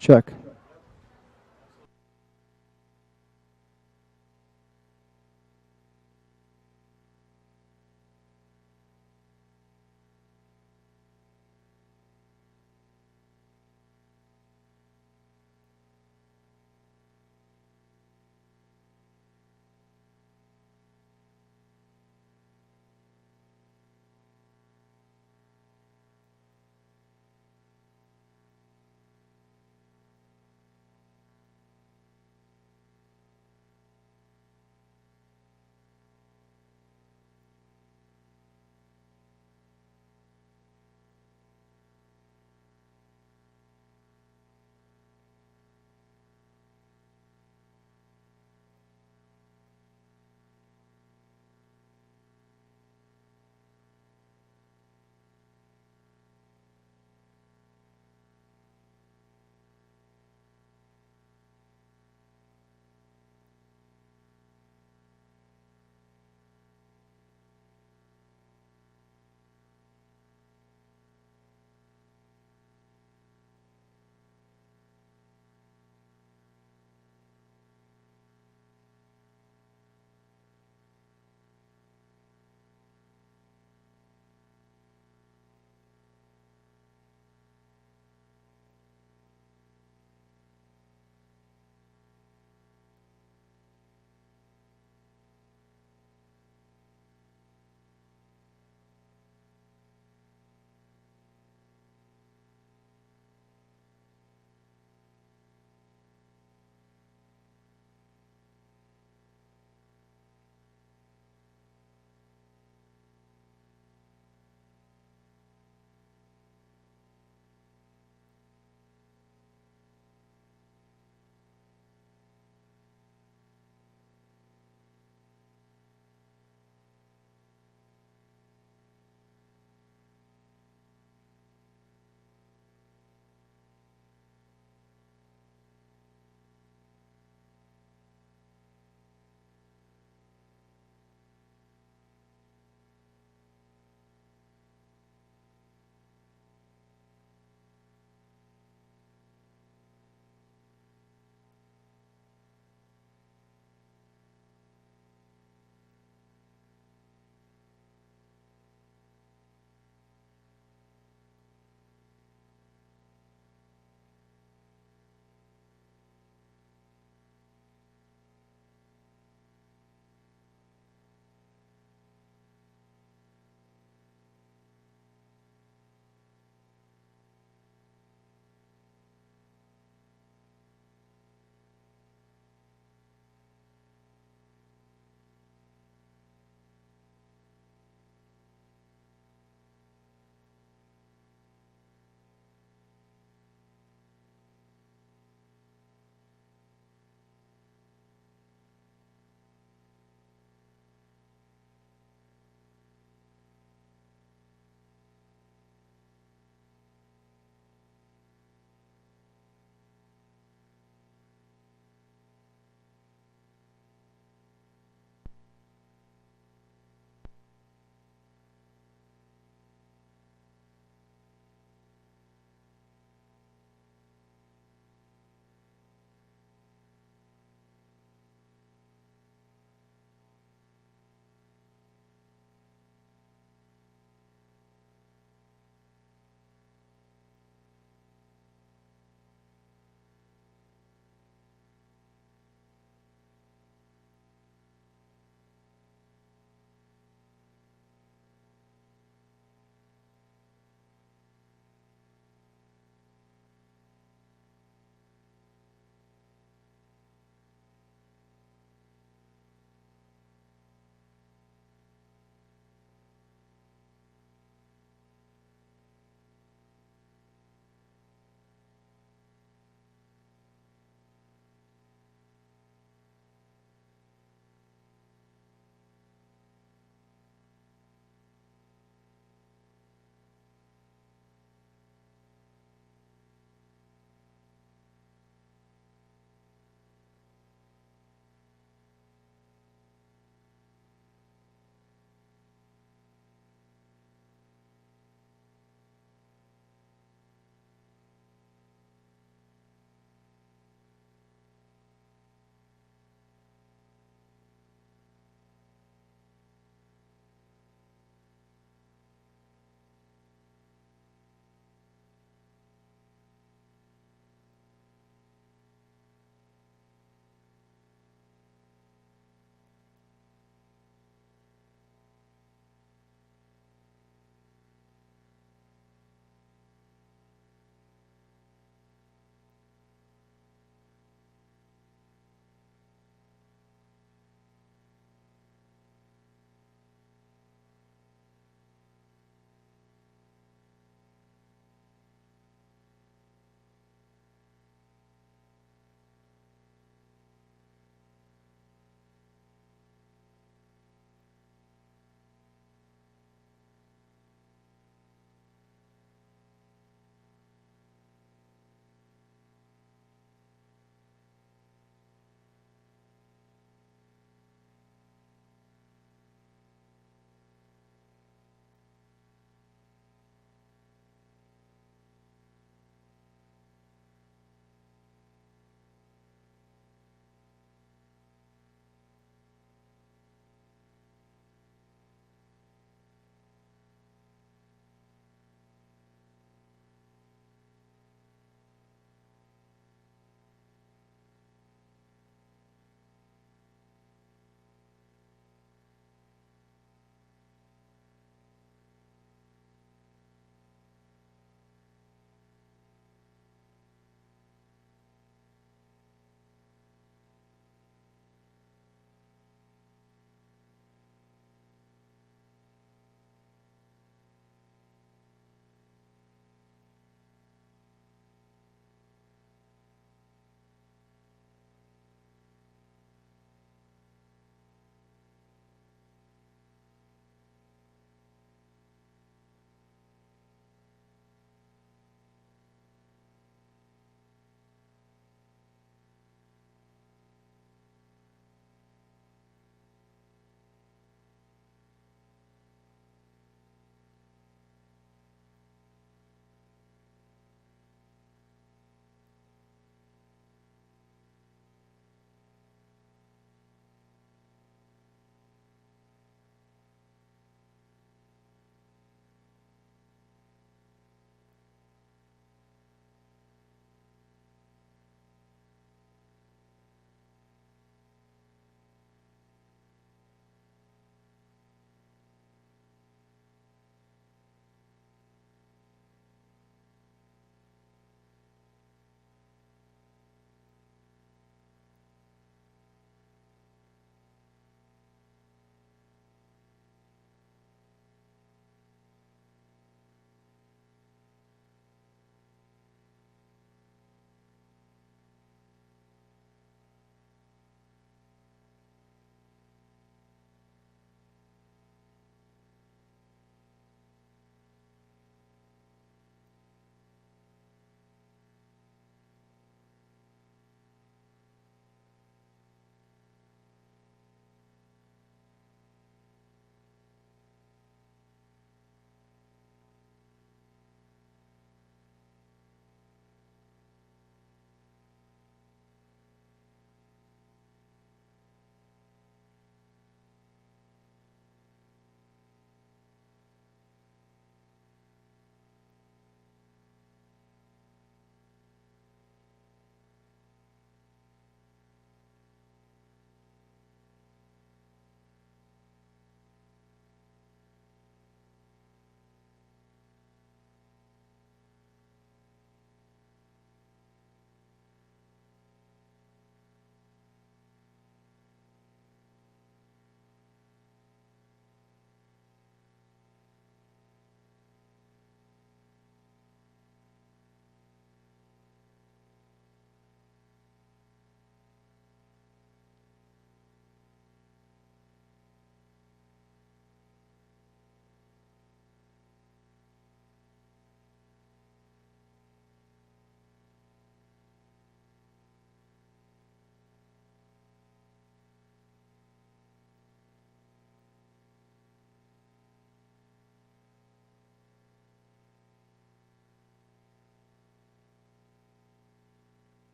Check.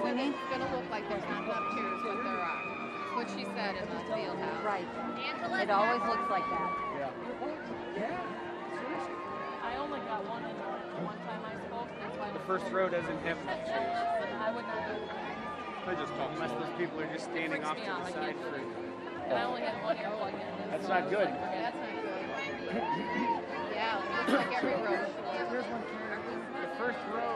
we mean? It's going to look like there's not enough chairs, but there are. That's what she said in the field house. Right. It always looks like that. Yeah. I only got one in one time I spoke. That's why The first row doesn't have enough chairs. I would not do I just talk. Unless those people are just standing off to the side for. And I only had one ear plug in. That's not good. That's not good. Yeah, it looks like every row. Here's one, Karen. The first row.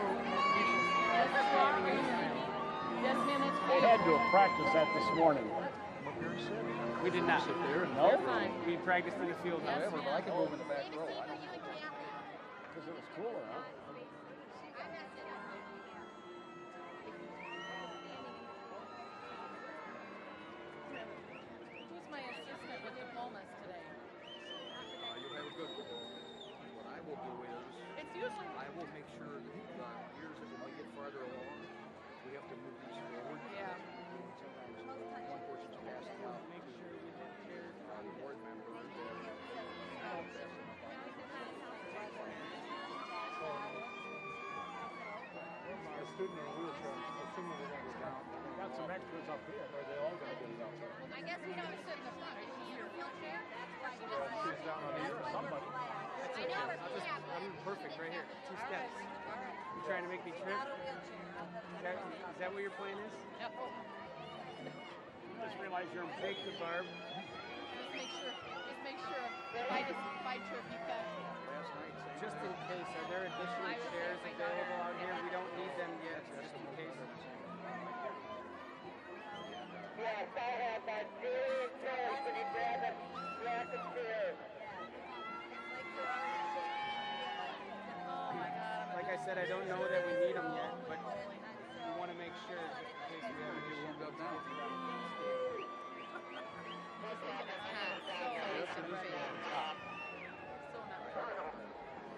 Yes, ma'am, it's They had to have practiced that this morning. We did not. Sit there and You're fine. We practiced in the field house. However, but I could move in the back row. Because it was cooler, huh? Who's my assistant with diplomas today? You'll have a good one. What I will do is, It's usually I will make sure that years as we get farther along, we have to move these forward. yeah. Sometimes one person's passed out to the board member. A student in a wheelchair, assuming they're going to go down. They got some extras up here. Are they all going to get up? I guess we don't sit in the front. Are you in your wheelchair? She's down on here or somebody. I'm perfect right here. 2 steps. You trying to make me trip? Is that what your plan is? Yep. Just realize you're big to Barb. Just make sure if I trip, you catch me. Just in case, are there additional chairs available out here? We don't need them yet, just in case. Yes, I have my dear chairs. Can you grab it? Grab the chairs. Oh my God. Like I said, I don't know that we need them yet, but we want to make sure just in case we have to do warmed up now.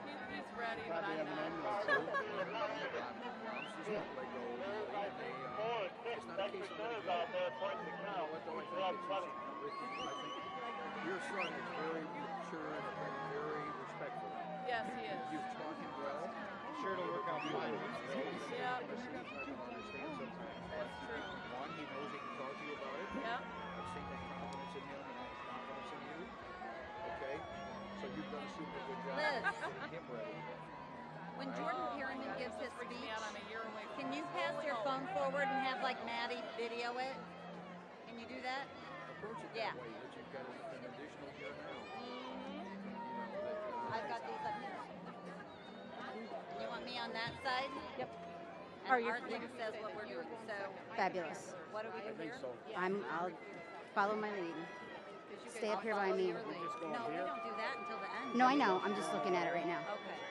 He's ready, but Probably I'm have an not. ambulance here. It's not a case of your son is very mature and very respectful. Yes, he is. You've taught him well. I'm sure it'll work out fine. Yeah. Understand sometimes. That's true. One, he knows he can talk to you about it. Yeah. I've seen that confidence in him and that confidence in you. Okay? So you've done a super good job Liz. getting him ready. When Jordan Perryman gives his Freaks me speech, out. I'm a year away from can you pass your phone forward and have like Maddie video it? Can you do that? Approach it Yeah. that way, that you've got an additional year now. I've got these up here. You want me on that side? Yep. And our thing says what we're doing. So Fabulous. what do we do here? I'll follow my lead. Stay up here by me. No, we don't do that until the end. No, I know. I'm just looking at it right now. Okay.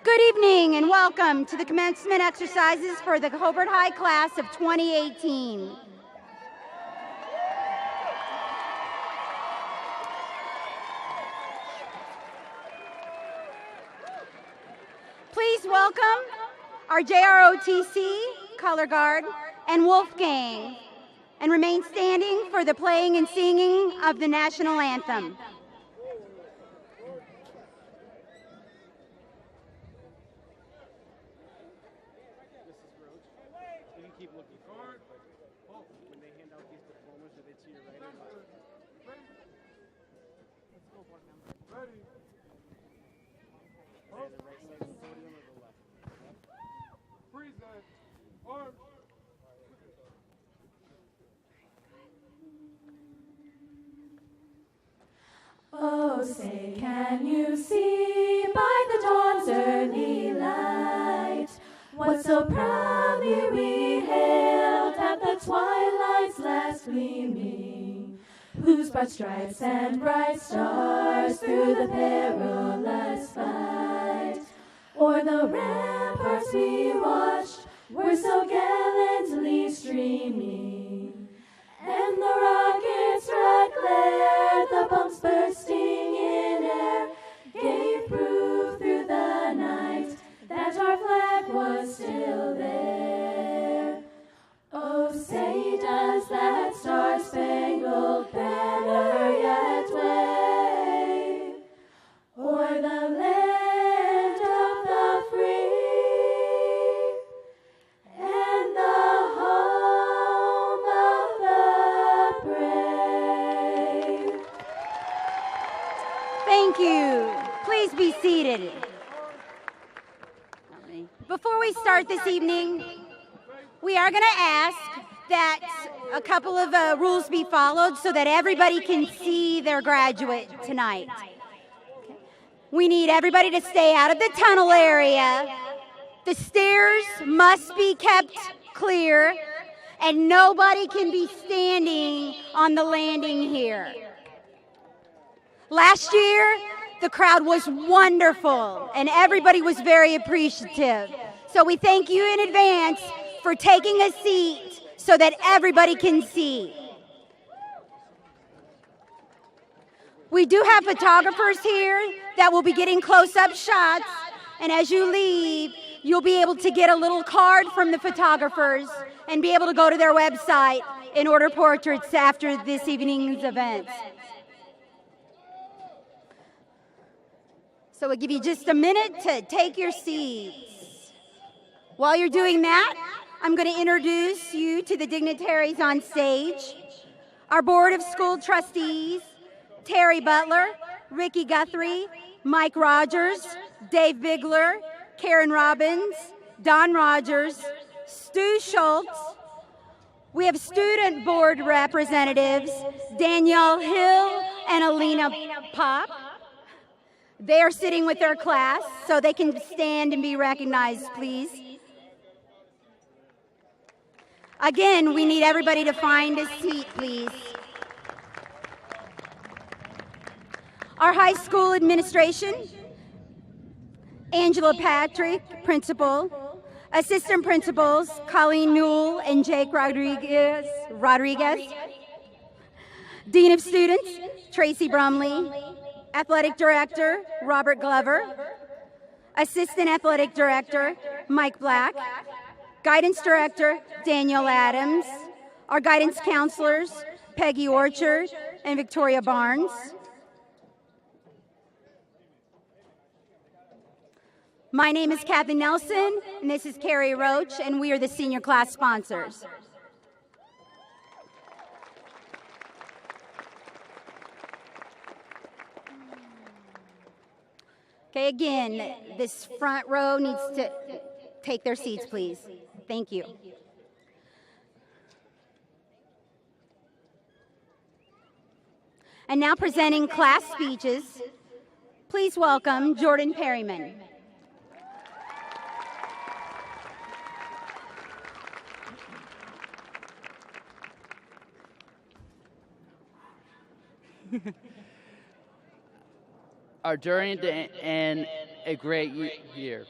Good evening and welcome to the commencement exercises for the Hobart High class of 2018. Please welcome our JROTC, Color Guard, and Wolfgang, and remain standing for the playing and singing of the national anthem. You can keep looking forward, but when they hand out these diplomas, do they see your right or left? Ready. Say the right side of the podium or the left? Present. Arms. Oh, say, can you see by the dawn's early light what so proudly we hailed at the twilight's last gleaming, whose broad stripes and bright stars through the perilous fight o'er the ramparts we watched were so gallantly streaming, and the rocket's red glare, the bumps bursting in air, gave proof through the night that our flag was still there. Oh, say, does that star-spangled banner yet wave o'er the land of the free? Thank you. Please be seated. Before we start this evening, we are going to ask that a couple of rules be followed so that everybody can see their graduate tonight. We need everybody to stay out of the tunnel area. The stairs must be kept clear, and nobody can be standing on the landing here. Last year, the crowd was wonderful, and everybody was very appreciative. So we thank you in advance for taking a seat so that everybody can see. We do have photographers here that will be getting close-up shots, and as you leave, you'll be able to get a little card from the photographers and be able to go to their website and order portraits after this evening's events. So we'll give you just a minute to take your seats. While you're doing that, I'm going to introduce you to the dignitaries on stage. Our Board of School Trustees, Terry Butler, Ricky Guthrie, Mike Rogers, Dave Bigler, Karen Robbins, Don Rogers, Stu Schultz. We have student board representatives, Danielle Hill and Alina Pop. They are sitting with their class, so they can stand and be recognized, please. Again, we need everybody to find a seat, please. Our high school administration, Angela Patrick, principal, assistant principals, Colleen Newell and Jake Rodriguez, Dean of Students, Tracy Brumley, Athletic Director, Robert Glover, Assistant Athletic Director, Mike Black, Guidance Director, Daniel Adams, our guidance counselors, Peggy Orchard and Victoria Barnes. My name is Kathy Nelson, and this is Carrie Roach, and we are the senior class sponsors. Okay, again, this front row needs to take their seats, please. Thank you. And now presenting class speeches, please welcome Jordan Perryman. Our journey to end a great year.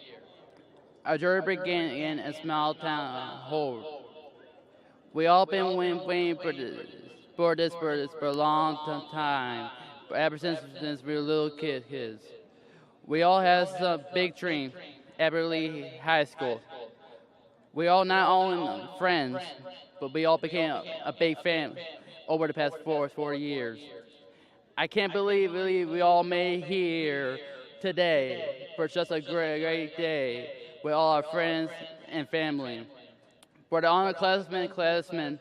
Our journey began in a small town, Hobart. We all been waiting for this for a long time, ever since we were little kids. We all had some big dream at Lee High School. We all not only friends, but we all became a big family over the past 4 years. I can't believe we all made here today for just a great day with all our friends and family. For the underclassmen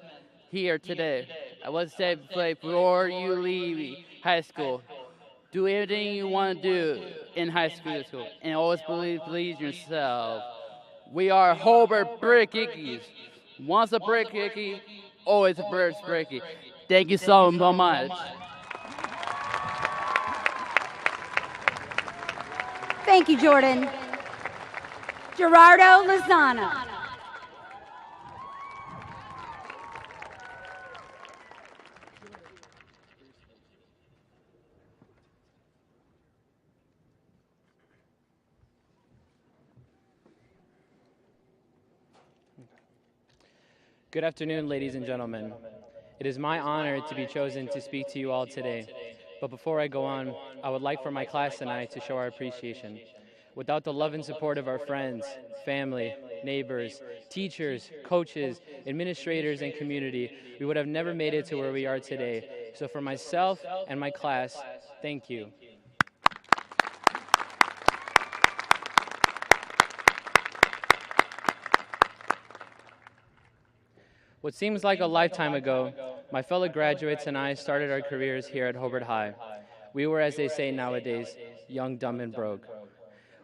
here today, I would say before you leave high school, do everything you want to do in high school and always believe in yourself. We are Hobart Brick Ickies. Once a brick icky, always a bricky. Thank you so much. Thank you, Jordan. Gerardo Lozano. Good afternoon, ladies and gentlemen. It is my honor to be chosen to speak to you all today. But before I go on, I would like for my class and I to show our appreciation. Without the love and support of our friends, family, neighbors, teachers, coaches, administrators, and community, we would have never made it to where we are today. So for myself and my class, thank you. What seems like a lifetime ago, my fellow graduates and I started our careers here at Hobart High. We were, as they say nowadays, young, dumb, and broke.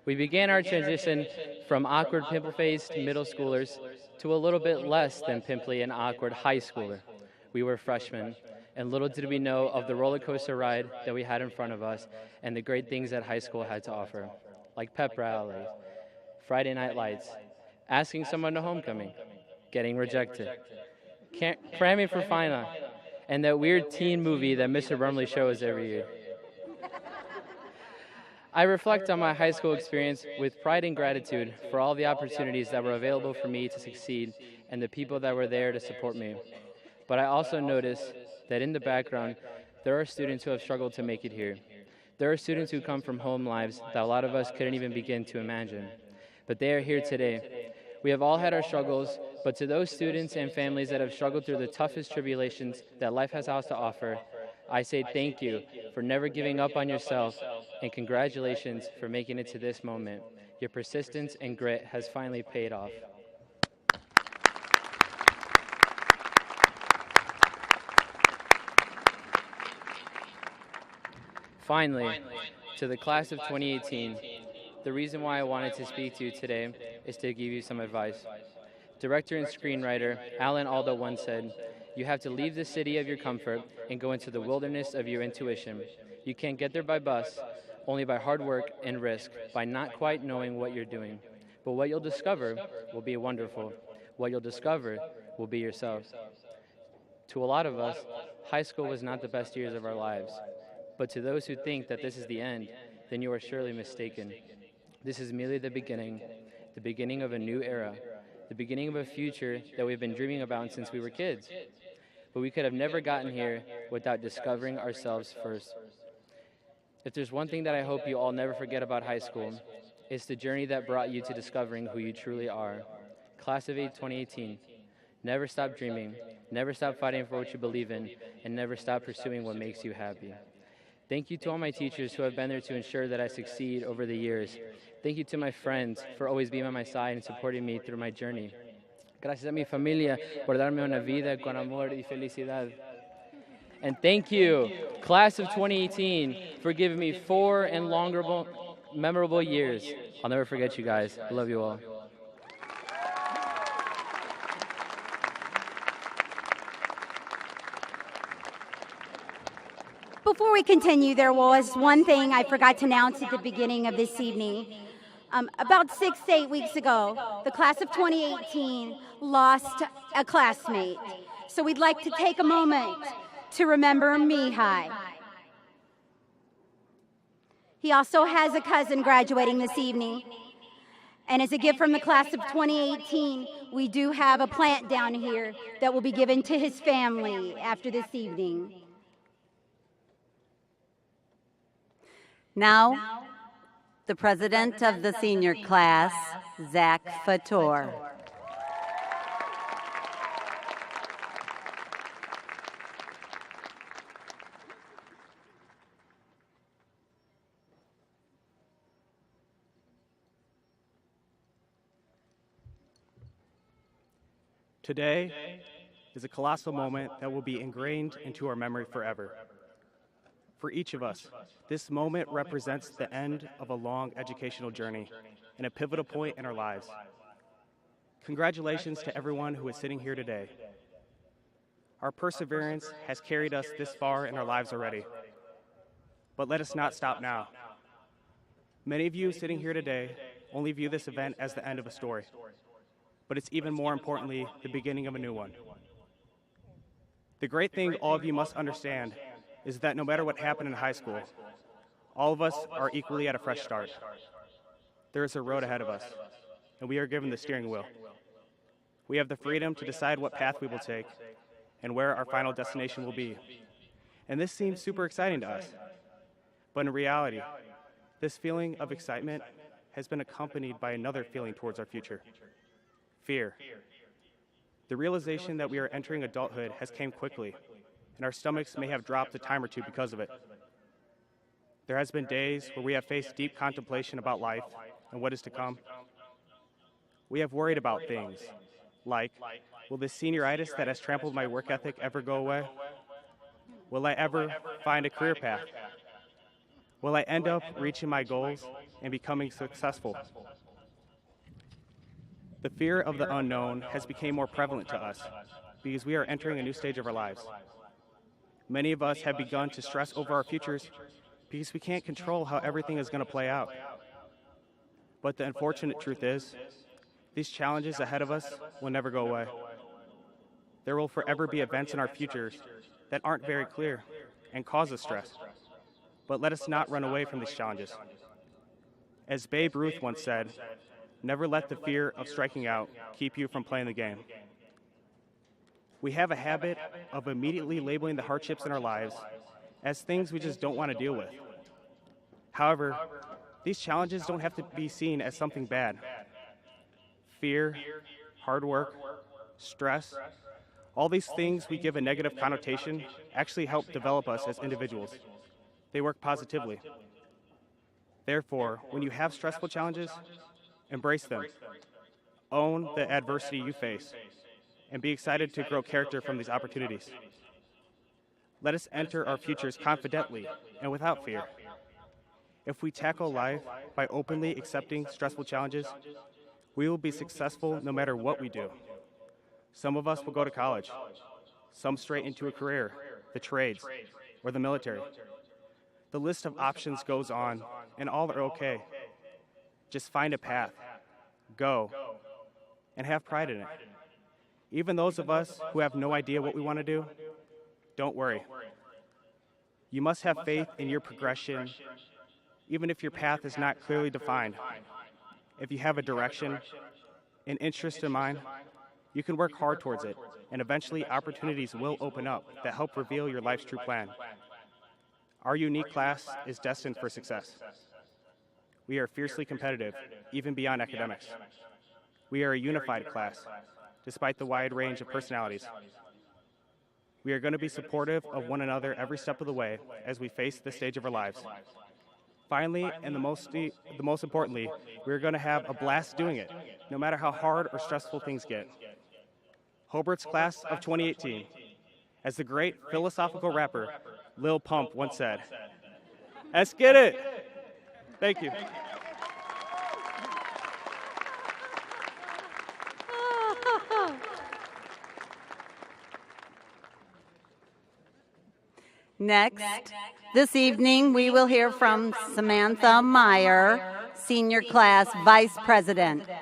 We began our transition from awkward, pimple-faced middle schoolers to a little bit less than pimply and awkward high schooler. We were freshmen, and little did we know of the roller coaster ride that we had in front of us and the great things that high school had to offer, like pep rallies, Friday night lights, asking someone to homecoming, getting rejected, cramming for final, and that weird teen movie that Mr. Brumley shows every year. I reflect on my high school experience with pride and gratitude for all the opportunities that were available for me to succeed and the people that were there to support me. But I also notice that in the background, there are students who have struggled to make it here. There are students who come from home lives that a lot of us couldn't even begin to imagine. But they are here today. We have all had our struggles, but to those students and families that have struggled through the toughest tribulations that life has to offer, I say thank you for never giving up on yourself, and congratulations for making it to this moment. Your persistence and grit has finally paid off. Finally, to the class of 2018, the reason why I wanted to speak to you today is to give you some advice. Director and screenwriter Alan Alda once said, "You have to leave the city of your comfort and go into the wilderness of your intuition. You can't get there by bus, only by hard work and risk, by not quite knowing what you're doing. But what you'll discover will be wonderful. What you'll discover will be yourself." To a lot of us, high school was not the best years of our lives. But to those who think that this is the end, then you are surely mistaken. This is merely the beginning of a new era, the beginning of a future that we've been dreaming about since we were kids. But we could have never gotten here without discovering ourselves first. If there's one thing that I hope you all never forget about high school, it's the journey that brought you to discovering who you truly are. Class of 2018, never stop dreaming, never stop fighting for what you believe in, and never stop pursuing what makes you happy. Thank you to all my teachers who have been there to ensure that I succeed over the years. Thank you to my friends for always being by my side and supporting me through my journey. Gracias a mi familia por darme una vida con amor y felicidad. And thank you, class of 2018, for giving me 4 and longer memorable years. I'll never forget you guys. I love you all. Before we continue, there was one thing I forgot to announce at the beginning of this evening. About 6 to 8 weeks ago, the class of 2018 lost a classmate. So we'd like to take a moment to remember Mihai. He also has a cousin graduating this evening. And as a gift from the class of 2018, we do have a plant down here that will be given to his family after this evening. Now, the president of the senior class, Zach Fator. Today is a colossal moment that will be ingrained into our memory forever. For each of us, this moment represents the end of a long educational journey and a pivotal point in our lives. Congratulations to everyone who is sitting here today. Our perseverance has carried us this far in our lives already. But let us not stop now. Many of you sitting here today only view this event as the end of a story, but it's even more importantly the beginning of a new one. The great thing all of you must understand is that no matter what happened in high school, all of us are equally at a fresh start. There is a road ahead of us, and we are given the steering wheel. We have the freedom to decide what path we will take and where our final destination will be. And this seems super exciting to us. But in reality, this feeling of excitement has been accompanied by another feeling towards our future: fear. The realization that we are entering adulthood has come quickly, and our stomachs may have dropped a time or two because of it. There has been days where we have faced deep contemplation about life and what is to come. We have worried about things like, will this senioritis that has trampled my work ethic ever go away? Will I ever find a career path? Will I end up reaching my goals and becoming successful? The fear of the unknown has become more prevalent to us because we are entering a new stage of our lives. Many of us have begun to stress over our futures because we can't control how everything is going to play out. But the unfortunate truth is, these challenges ahead of us will never go away. There will forever be events in our futures that aren't very clear and cause us stress. But let us not run away from these challenges. As Babe Ruth once said, never let the fear of striking out keep you from playing the game. We have a habit of immediately labeling the hardships in our lives as things we just don't want to deal with. However, these challenges don't have to be seen as something bad. Fear, hard work, stress, all these things we give a negative connotation actually help develop us as individuals. They work positively. Therefore, when you have stressful challenges, embrace them. Own the adversity you face, and be excited to grow character from these opportunities. Let us enter our futures confidently and without fear. If we tackle life by openly accepting stressful challenges, we will be successful no matter what we do. Some of us will go to college, some straight into a career, the trades, or the military. The list of options goes on, and all are okay. Just find a path, go, and have pride in it. Even those of us who have no idea what we want to do, don't worry. You must have faith in your progression, even if your path is not clearly defined. If you have a direction, an interest in mind, you can work hard towards it, and eventually opportunities will open up that help reveal your life's true plan. Our unique class is destined for success. We are fiercely competitive, even beyond academics. We are a unified class, despite the wide range of personalities. We are going to be supportive of one another every step of the way as we face this stage of our lives. Finally, and the most importantly, we're going to have a blast doing it, no matter how hard or stressful things get. Hobart's class of 2018, as the great philosophical rapper Lil Pump once said, "Let's get it." Thank you. Next, this evening we will hear from Samantha Meyer, Senior Class Vice President. Okay.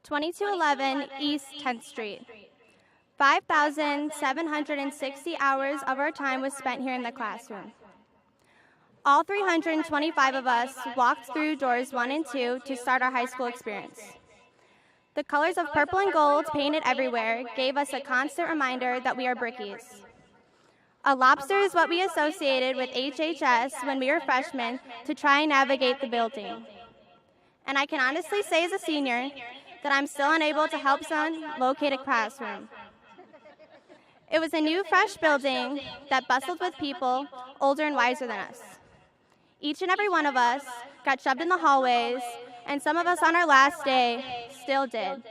2211 East 10th Street. 5,760 hours of our time was spent here in the classroom. All 325 of us walked through doors 1 and 2 to start our high school experience. The colors of purple and gold painted everywhere gave us a constant reminder that we are Brickies. A lobster is what we associated with HHS when we were freshmen to try and navigate the building. And I can honestly say as a senior that I'm still unable to help someone locate a classroom. It was a new, fresh building that bustled with people older and wiser than us. Each and every one of us got shoved in the hallways, and some of us on our last day still did.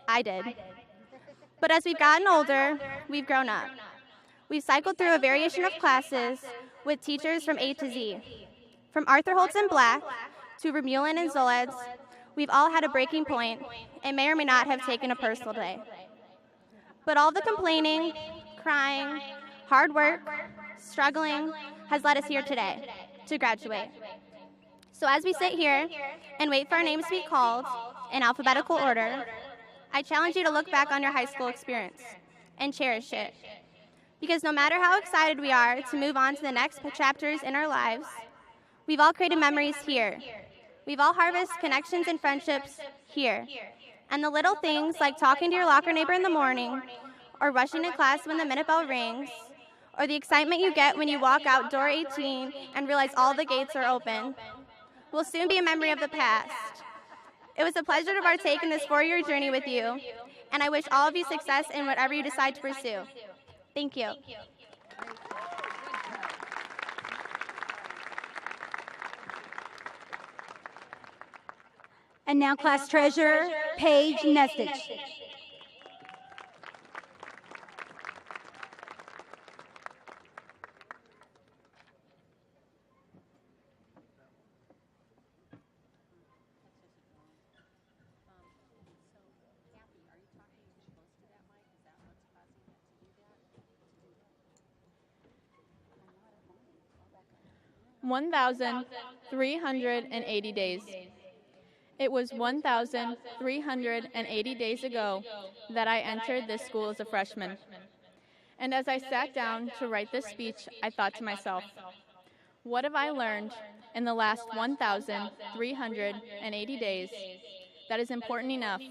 I did. But as we've gotten older, we've grown up. We've cycled through a variation of classes with teachers from A to Z. From Arthur Holtz and Black to Vermeulen and Zoleds, we've all had a breaking point and may or may not have taken a personal day. But all the complaining, crying, hard work, struggling has led us here today to graduate. So as we sit here and wait for our names to be called in alphabetical order, I challenge you to look back on your high school experience and cherish it. Because no matter how excited we are to move on to the next chapters in our lives, we've all created memories here. We've all harvested connections and friendships here. And the little things like talking to your locker neighbor in the morning, or rushing to class when the minute bell rings, or the excitement you get when you walk out door 18 and realize all the gates are open, will soon be a memory of the past. It was a pleasure to partake in this 4-year journey with you, and I wish all of you success in whatever you decide to pursue. Thank you. And now class treasurer, Paige Nestich. One 1,380 days. It was 1,380 days ago that I entered this school as a freshman. And as I sat down to write this speech, I thought to myself, what have I learned in the last 1,380 days that is important enough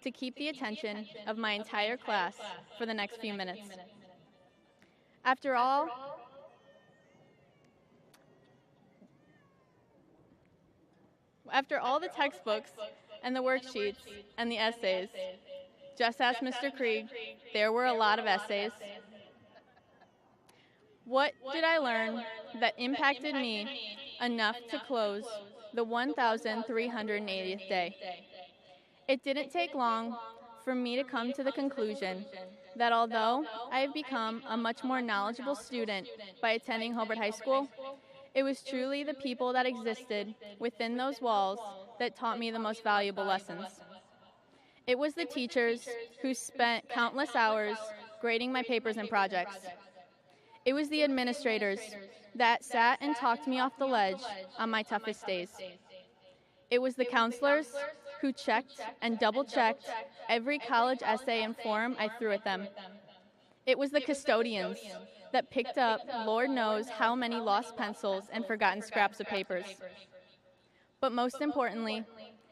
to keep the attention of my entire class for the next few minutes? After all the textbooks and the worksheets and the essays, just ask Mr. Krieg, there were a lot of essays. What did I learn that impacted me enough to close the 1,380th day? It didn't take long for me to come to the conclusion that although I have become a much more knowledgeable student by attending Hobart High School, it was truly the people that existed within those walls that taught me the most valuable lessons. It was the teachers who spent countless hours grading my papers and projects. It was the administrators that sat and talked me off the ledge on my toughest days. It was the counselors who checked and double-checked every college essay and form I threw at them. It was the custodians that picked up Lord knows how many lost pencils and forgotten scraps of papers. But most importantly,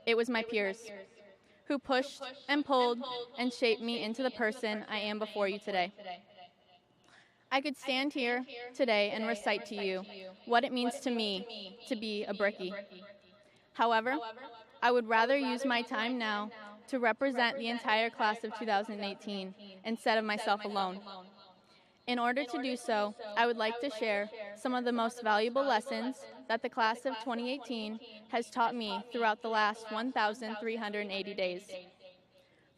it was my peers who pushed and pulled and shaped me into the person I am before you today. I could stand here today and recite to you what it means to me to be a brickie. However, I would rather use my time now to represent the entire class of 2018 instead of myself alone. In order to do so, I would like to share some of the most valuable lessons that the class of 2018 has taught me throughout the last 1,380 days.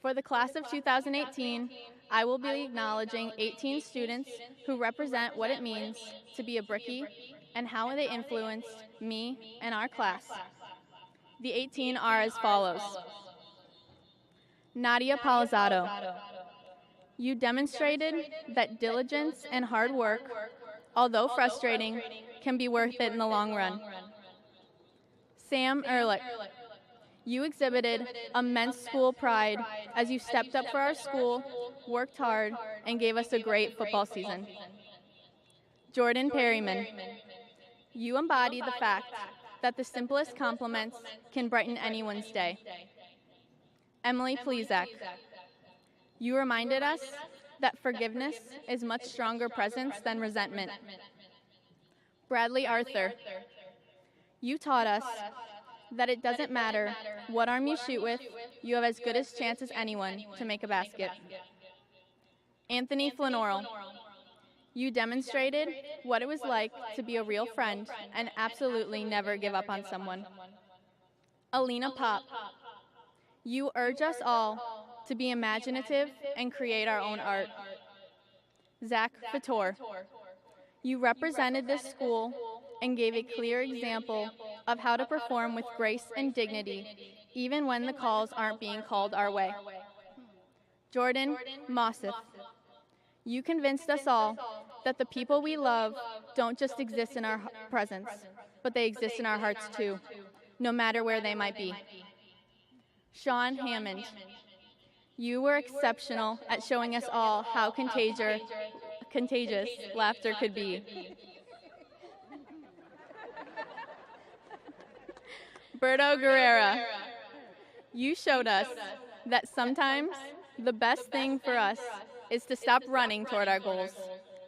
For the class of 2018, I will be acknowledging 18 students who represent what it means to be a brickie and how they influenced me and our class. The 18 are as follows. Nadia Palazzado. You demonstrated that diligence and hard work, although frustrating, can be worth it in the long run. Sam Ehrlich. You exhibited immense school pride as you stepped up for our school, worked hard, and gave us a great football season. Jordan Perryman. You embody the fact that the simplest compliments can brighten anyone's day. Emily Plezak. You reminded us that forgiveness is much stronger presence than resentment. Bradley Arthur. You taught us that it doesn't matter what arm you shoot with, you have as good a chance as anyone to make a basket. Anthony Flanoral. You demonstrated what it was like to be a real friend and absolutely never give up on someone. Alina Pop. You urge us all to be imaginative and create our own art. Zach Fator. You represented this school and gave a clear example of how to perform with grace and dignity, even when the calls aren't being called our way. Jordan Mosseth. You convinced us all that the people we love don't just exist in our presence, but they exist in our hearts too, no matter where they might be. Sean Hammond. You were exceptional at showing us all how contagious laughter could be. Berto Guerrera. You showed us that sometimes the best thing for us is to stop running toward our goals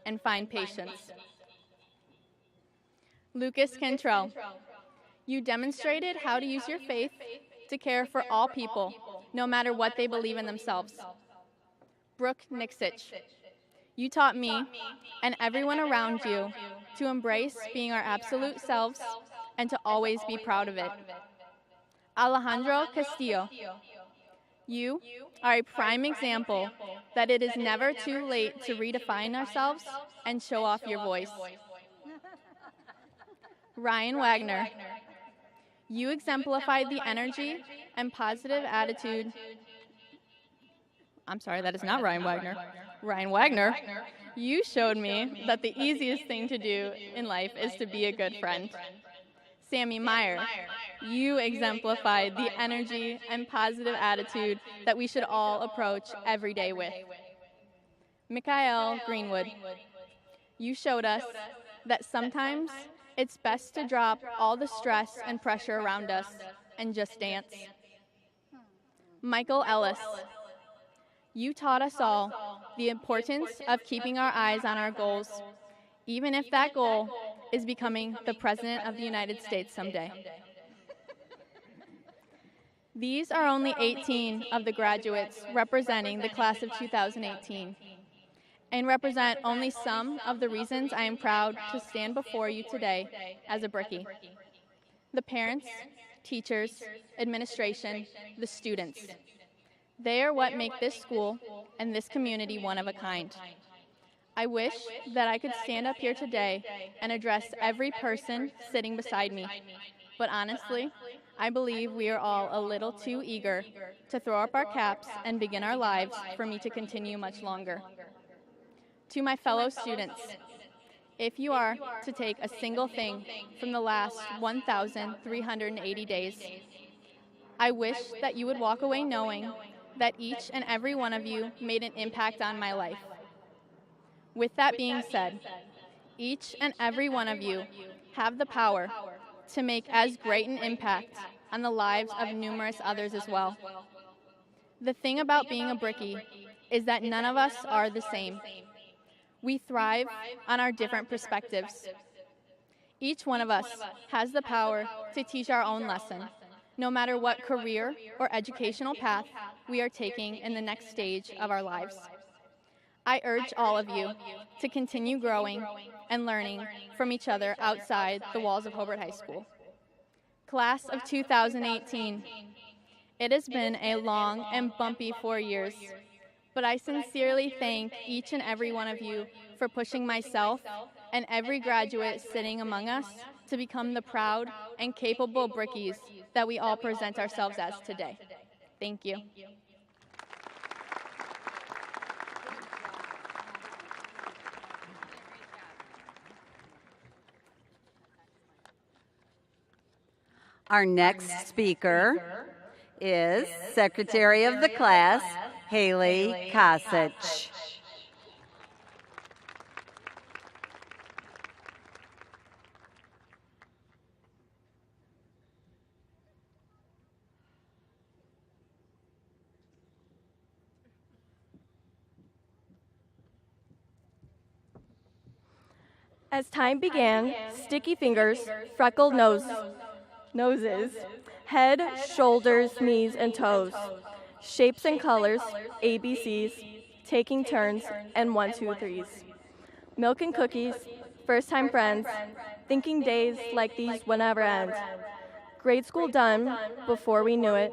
and find patience. Lucas Cantrell. You demonstrated how to use your faith to care for all people, no matter what they believe in themselves. Brooke Nixich. You taught me and everyone around you to embrace being our absolute selves and to always be proud of it. Alejandro Castillo, you are a prime example that it is never too late to redefine ourselves and show off your voice. Ryan Wagner, you exemplified the energy and positive attitude. I'm sorry, that is not Ryan Wagner. Ryan Wagner, you showed me that the easiest thing to do in life is to be a good friend. Sammy Meyer, you exemplified the energy and positive attitude that we should all approach every day with. Mikael Greenwood, you showed us that sometimes it's best to drop all the stress and pressure around us and just dance. Michael Ellis, you taught us all the importance of keeping our eyes on our goals, even if that goal is becoming the President of the United States someday. These are only 18 of the graduates representing the class of 2018 and represent only some of the reasons I am proud to stand before you today as a Brickie. The parents, teachers, administration, the students. They are what make this school and this community one of a kind. I wish that I could stand up here today and address every person sitting beside me, but honestly, I believe we are all a little too eager to throw up our caps and begin our lives for me to continue much longer. To my fellow students, if you are to take a single thing from the last 1,380 days, I wish that you would walk away knowing that each and every one of you made an impact on my life. With that being said, each and every one of you have the power to make as great an impact on the lives of numerous others as well. The thing about being a Brickie is that none of us are the same. We thrive on our different perspectives. Each one of us has the power to teach our own lesson, no matter what career or educational path we are taking in the next stage of our lives. I urge all of you to continue growing and learning from each other outside the walls of Hobart High School. Class of 2018, it has been a long and bumpy 4 years, but I sincerely thank each and every one of you for pushing myself and every graduate sitting among us to become the proud and capable Brickies that we all present ourselves as today. Thank you. Our next speaker is Secretary of the Class, Haley Kosich. As time began, sticky fingers, freckled noses, head, shoulders, knees, and toes, shapes and colors, ABCs, taking turns, and 1, 2, 3s. Milk and cookies, first-time friends, thinking days like these would never end. Grade school done before we knew it.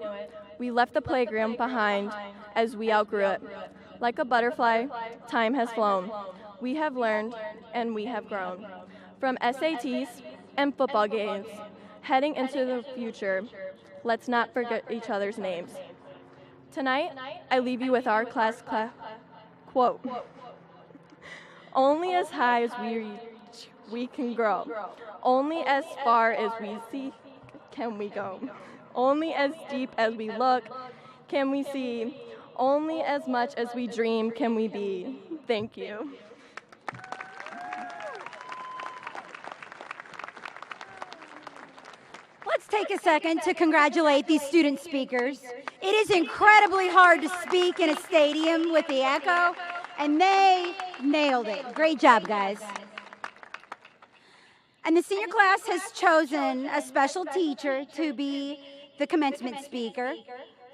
We left the playground behind as we outgrew it. Like a butterfly, time has flown. We have learned and we have grown. From SATs and football games, heading into the future, let's not forget each other's names. Tonight, I leave you with our class quote. Only as high as we can grow. Only as far as we see can we go. Only as deep as we look can we see. Only as much as we dream can we be. Thank you. Let's take a second to congratulate these student speakers. It is incredibly hard to speak in a stadium with the echo, and they nailed it. Great job, guys. And the senior class has chosen a special teacher to be the commencement speaker.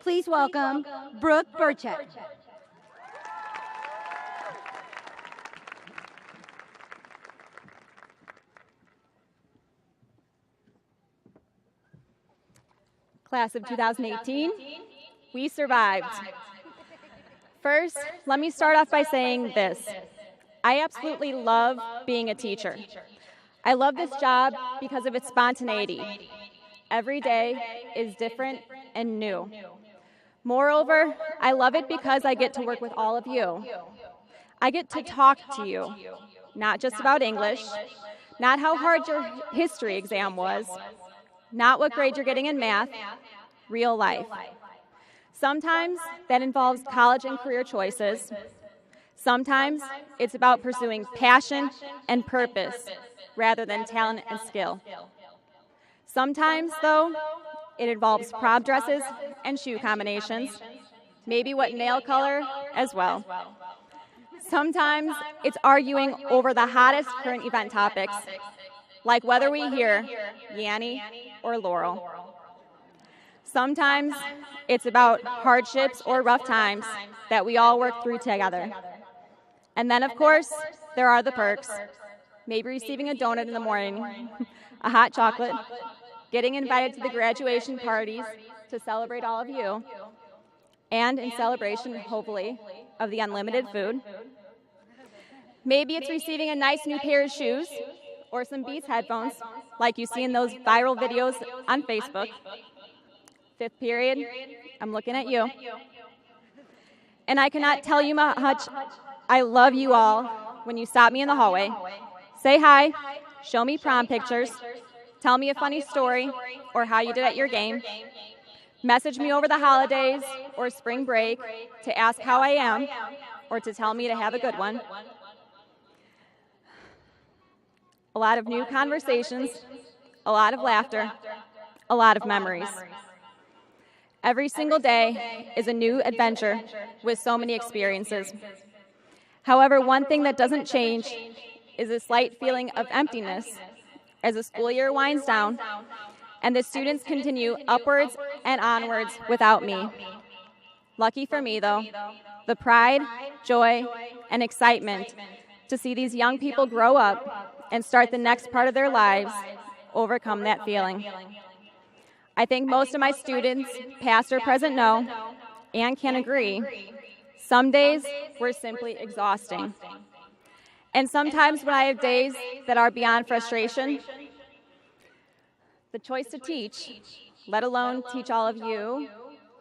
Please welcome Brooke Burchett. Class of 2018, we survived. First, let me start off by saying this. I absolutely love being a teacher. I love this job because of its spontaneity. Every day is different and new. Moreover, I love it because I get to work with all of you. I get to talk to you, not just about English, not how hard your history exam was, not what grade you're getting in math, real life. Sometimes that involves college and career choices. Sometimes it's about pursuing passion and purpose rather than talent and skill. Sometimes, though, it involves prom dresses and shoe combinations, maybe what nail color as well. Sometimes it's arguing over the hottest current event topics, like whether we hear Yanny or Laurel. Sometimes it's about hardships or rough times that we all work through together. And then, of course, there are the perks. Maybe receiving a donut in the morning, a hot chocolate, getting invited to the graduation parties to celebrate all of you, and in celebration, hopefully, of the unlimited food. Maybe it's receiving a nice new pair of shoes or some Beats headphones, like you see in those viral videos on Facebook. Fifth period, I'm looking at you. And I cannot tell you how much I love you all when you stop me in the hallway, say hi, show me prom pictures, tell me a funny story or how you did at your game, message me over the holidays or spring break to ask how I am or to tell me to have a good one. A lot of new conversations, a lot of laughter, a lot of memories. Every single day is a new adventure with so many experiences. However, one thing that doesn't change is a slight feeling of emptiness as the school year winds down and the students continue upwards and onwards without me. Lucky for me, though, the pride, joy, and excitement to see these young people grow up and start the next part of their lives overcome that feeling. I think most of my students, past or present, know and can agree. Some days were simply exhausting. And sometimes when I have days that are beyond frustration, the choice to teach, let alone teach all of you,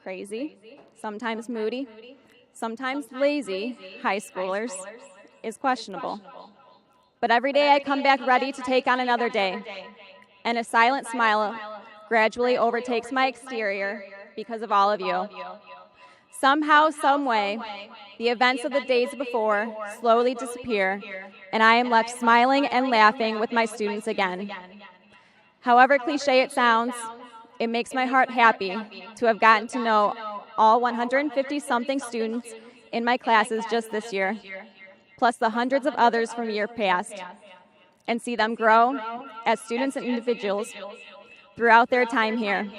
crazy, sometimes moody, sometimes lazy high schoolers, is questionable. But every day I come back ready to take on another day, and a silent smile gradually overtakes my exterior because of all of you. Somehow, some way, the events of the days before slowly disappear, and I am left smiling and laughing with my students again. However cliche it sounds, it makes my heart happy to have gotten to know all 150-something students in my classes just this year, plus the hundreds of others from year past, and see them grow as students and individuals throughout their time here.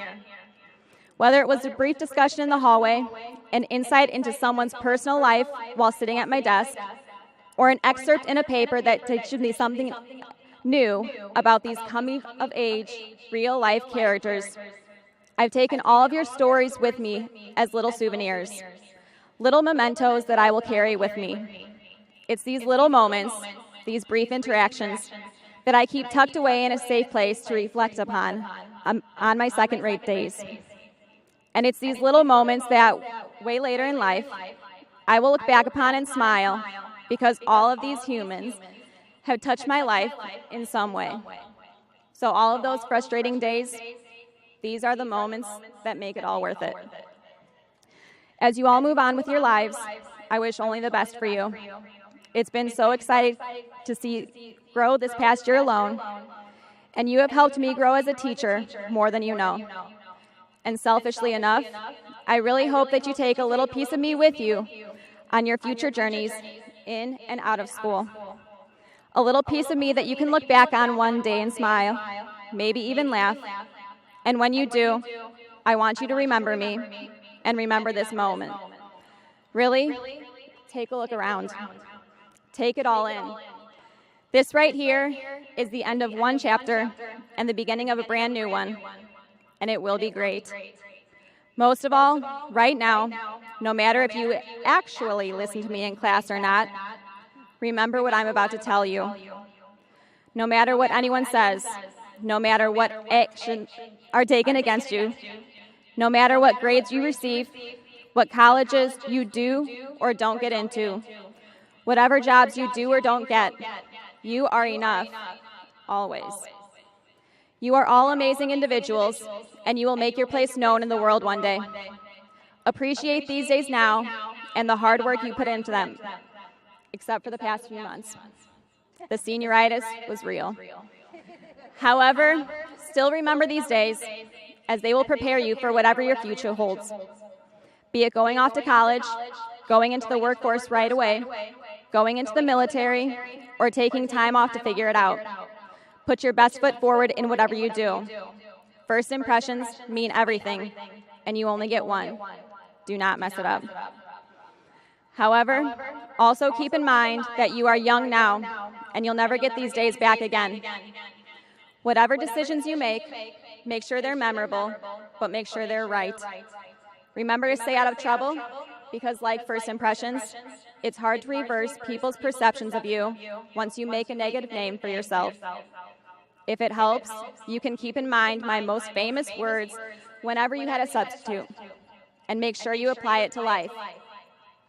Whether it was a brief discussion in the hallway, an insight into someone's personal life while sitting at my desk, or an excerpt in a paper that teaches me something new about these coming-of-age, real-life characters, I've taken all of your stories with me as little souvenirs, little mementos that I will carry with me. It's these little moments, these brief interactions, that I keep tucked away in a safe place to reflect upon on my second-rate days. And it's these little moments that, way later in life, I will look back upon and smile because all of these humans have touched my life in some way. So all of those frustrating days, these are the moments that make it all worth it. As you all move on with your lives, I wish only the best for you. It's been so exciting to see grow this past year alone, and you have helped me grow as a teacher more than you know. And selfishly enough, I really hope that you take a little piece of me with you on your future journeys in and out of school. A little piece of me that you can look back on one day and smile, maybe even laugh. And when you do, I want you to remember me and remember this moment. Really, take a look around. Take it all in. This right here is the end of one chapter and the beginning of a brand new one. and it will be great. Most of all, right now, no matter if you actually listen to me in class or not, remember what I'm about to tell you. No matter what anyone says, no matter what actions are taken against you, no matter what grades you receive, what colleges you do or don't get into, whatever jobs you do or don't get, you are enough, always. You are all amazing individuals, and you will make your place known in the world one day. Appreciate these days now and the hard work you put into them, except for the past few months. The senioritis was real. However, still remember these days, as they will prepare you for whatever your future holds. Be it going off to college, going into the workforce right away, going into the military, or taking time off to figure it out. Put your best foot forward in whatever you do. First impressions mean everything, and you only get one. Do not mess it up. However, also keep in mind that you are young now, and you'll never get these days back again. Whatever decisions you make sure they're memorable, but make sure they're right. Remember to stay out of trouble, because like first impressions, it's hard to reverse people's perceptions of you once you make a negative name for yourself. If it helps, you can keep in mind my most famous words whenever you had a substitute, and make sure you apply it to life.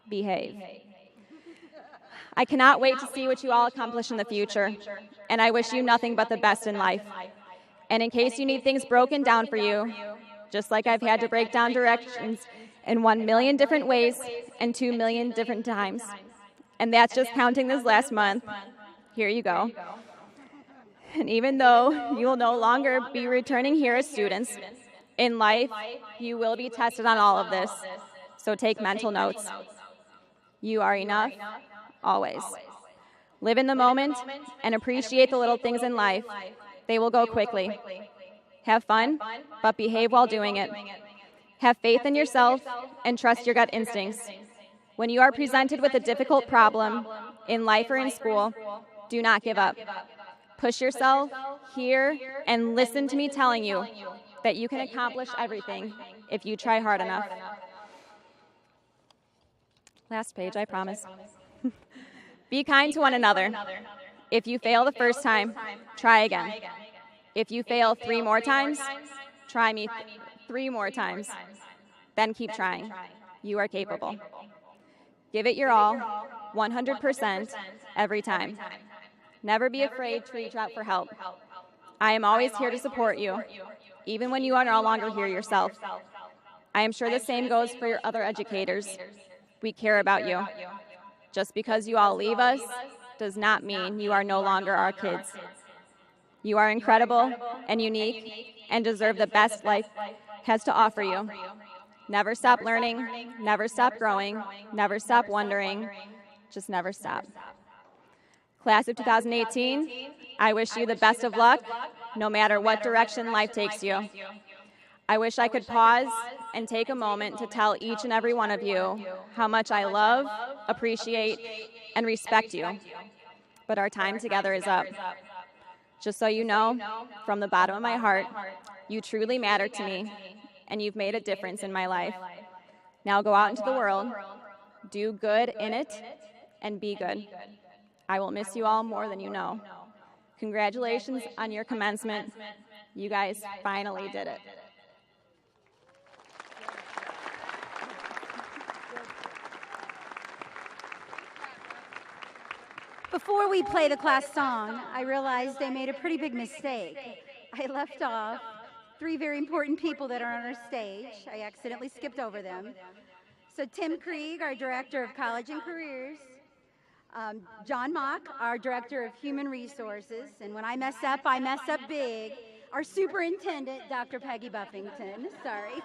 Behave. I cannot wait to see what you all accomplish in the future, and I wish you nothing but the best in life. And in case you need things broken down for you, just like I've had to break down directions in 1 million different ways and 2 million different times, and that's just counting this last month, here you go. And even though you will no longer be returning here as students, in life, you will be tested on all of this, so take mental notes. You are enough, always. Live in the moment and appreciate the little things in life. They will go quickly. Have fun, but behave while doing it. Have faith in yourself and trust your gut instincts. When you are presented with a difficult problem in life or in school, do not give up. Push yourself, hear, and listen to me telling you that you can accomplish everything if you try hard enough. Last page, I promise. Be kind to one another. If you fail the first time, try again. If you fail 3 more times, try me 3 more times. Then keep trying. You are capable. Give it your all, 100%, every time. Never be afraid to reach out for help. I am always here to support you, even when you are no longer here yourself. I am sure the same goes for your other educators. We care about you. Just because you all leave us does not mean you are no longer our kids. You are incredible and unique and deserve the best life has to offer you. Never stop learning, never stop growing, never stop wondering, just never stop. Class of 2018, I wish you the best of luck, no matter what direction life takes you. I wish I could pause and take a moment to tell each and every one of you how much I love, appreciate, and respect you. But our time together is up. Just so you know, from the bottom of my heart, you truly matter to me, and you've made a difference in my life. Now go out into the world, do good in it, and be good. I will miss you all more than you know. Congratulations on your commencement. You guys finally did it. Before we play the class song, I realized I made a pretty big mistake. I left off 3 very important people that are on our stage. I accidentally skipped over them. So Tim Krieg, our Director of College and Careers, John Mock, our Director of Human Resources, and when I mess up big, our Superintendent, Dr. Peggy Buffington. Sorry.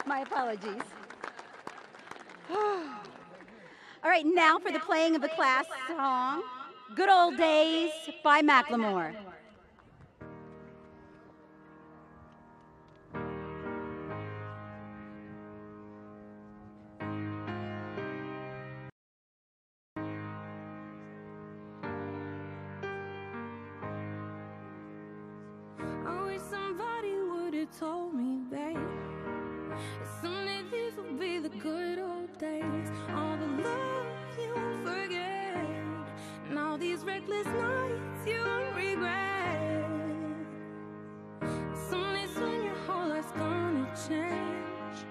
My apologies. All right, now for the playing of the class song, Good Old Days by Macklemore. Always have told me, babe, someday these will be the good old days. All the love you won't forget, and all these reckless nights you won't regret. Someday soon your whole life's gonna change.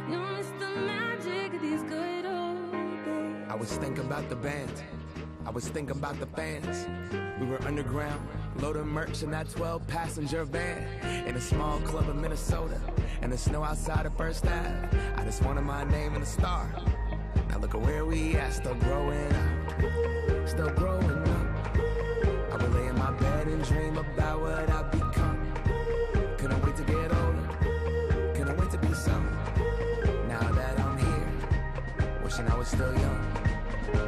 You'll miss the magic of these good old days. I was thinking about the band, I was thinking about the fans. We were underground, loading merch in that 12-passenger van, in a small club in Minnesota, and the snow outside of First Ave. I just wanted my name in the star. Now look at where we at, still growing up, still growing up. I would lay in my bed and dream about what I've become. Couldn't wait to get older, couldn't wait to be some. Now that I'm here, wishing I was still young.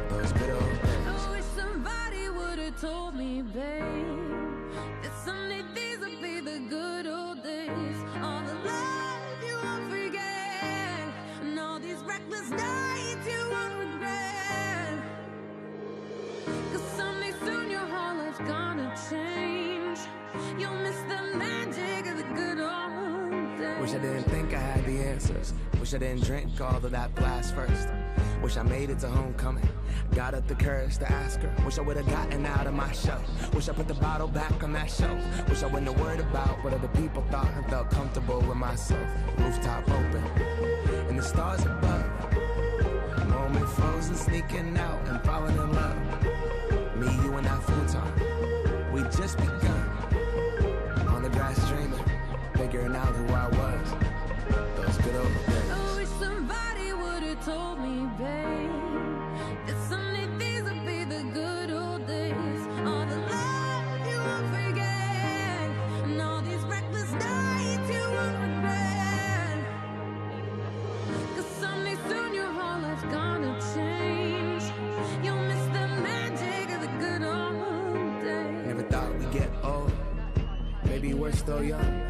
Those good old days. I wish somebody would've told me, babe, that someday these would be the good old days. All the love you won't forget, and all these reckless nights you won't regret. 'Cause someday soon your whole life's gonna change. You'll miss the magic of the good old days. Wish I didn't think I had the answers. Wish I didn't drink all of that blast first. Wish I made it to homecoming, got up the courage to ask her. Wish I would've gotten out of my shell. Wish I put the bottle back on that shelf. Wish I wouldn't have worried about what other people thought and felt comfortable with myself. Rooftop open, and the stars above. Moment frozen, sneaking out and falling in love. Me, you, and that futon, we just begun. On the grass dreaming, figuring out who I was. Those good old days. I wish somebody would've told me, babe, that someday these would be the good old days. All the love you won't forget, and all these reckless nights you won't regret. 'Cause someday soon your whole life's gonna change. You'll miss the magic of the good old days. Never thought we'd get old. Maybe we're still young.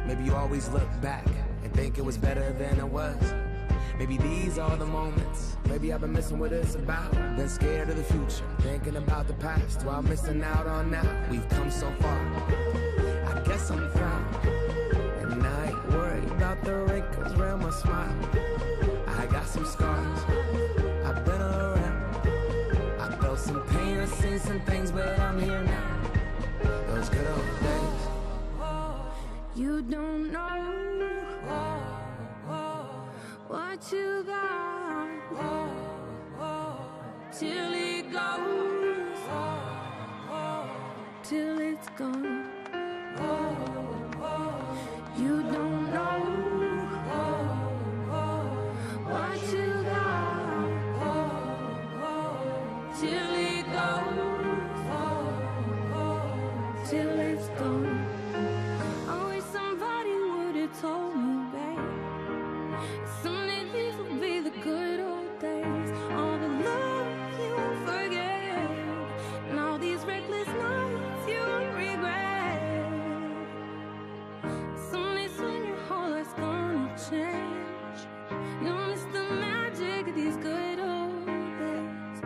Maybe you always look back and think it was better than it was. Maybe these are the moments. Maybe I've been missing what it's about. Been scared of the future, thinking about the past while missing out on now. We've come so far, I guess I'm proud. And I ain't worried about the wrinkles around my smile. I got some scars, I've been around. I felt some pain, I've seen some things, but I'm here now. Those good old days. You don't know what you got till it goes, till it's gone. You don't know what you got till it goes, till it's gone. I wish somebody would've told me, babe, someday these will be the good old days. All the love you won't forget, and all these reckless nights you won't regret. Someday soon your whole life's gonna change. You'll miss the magic of these good old days.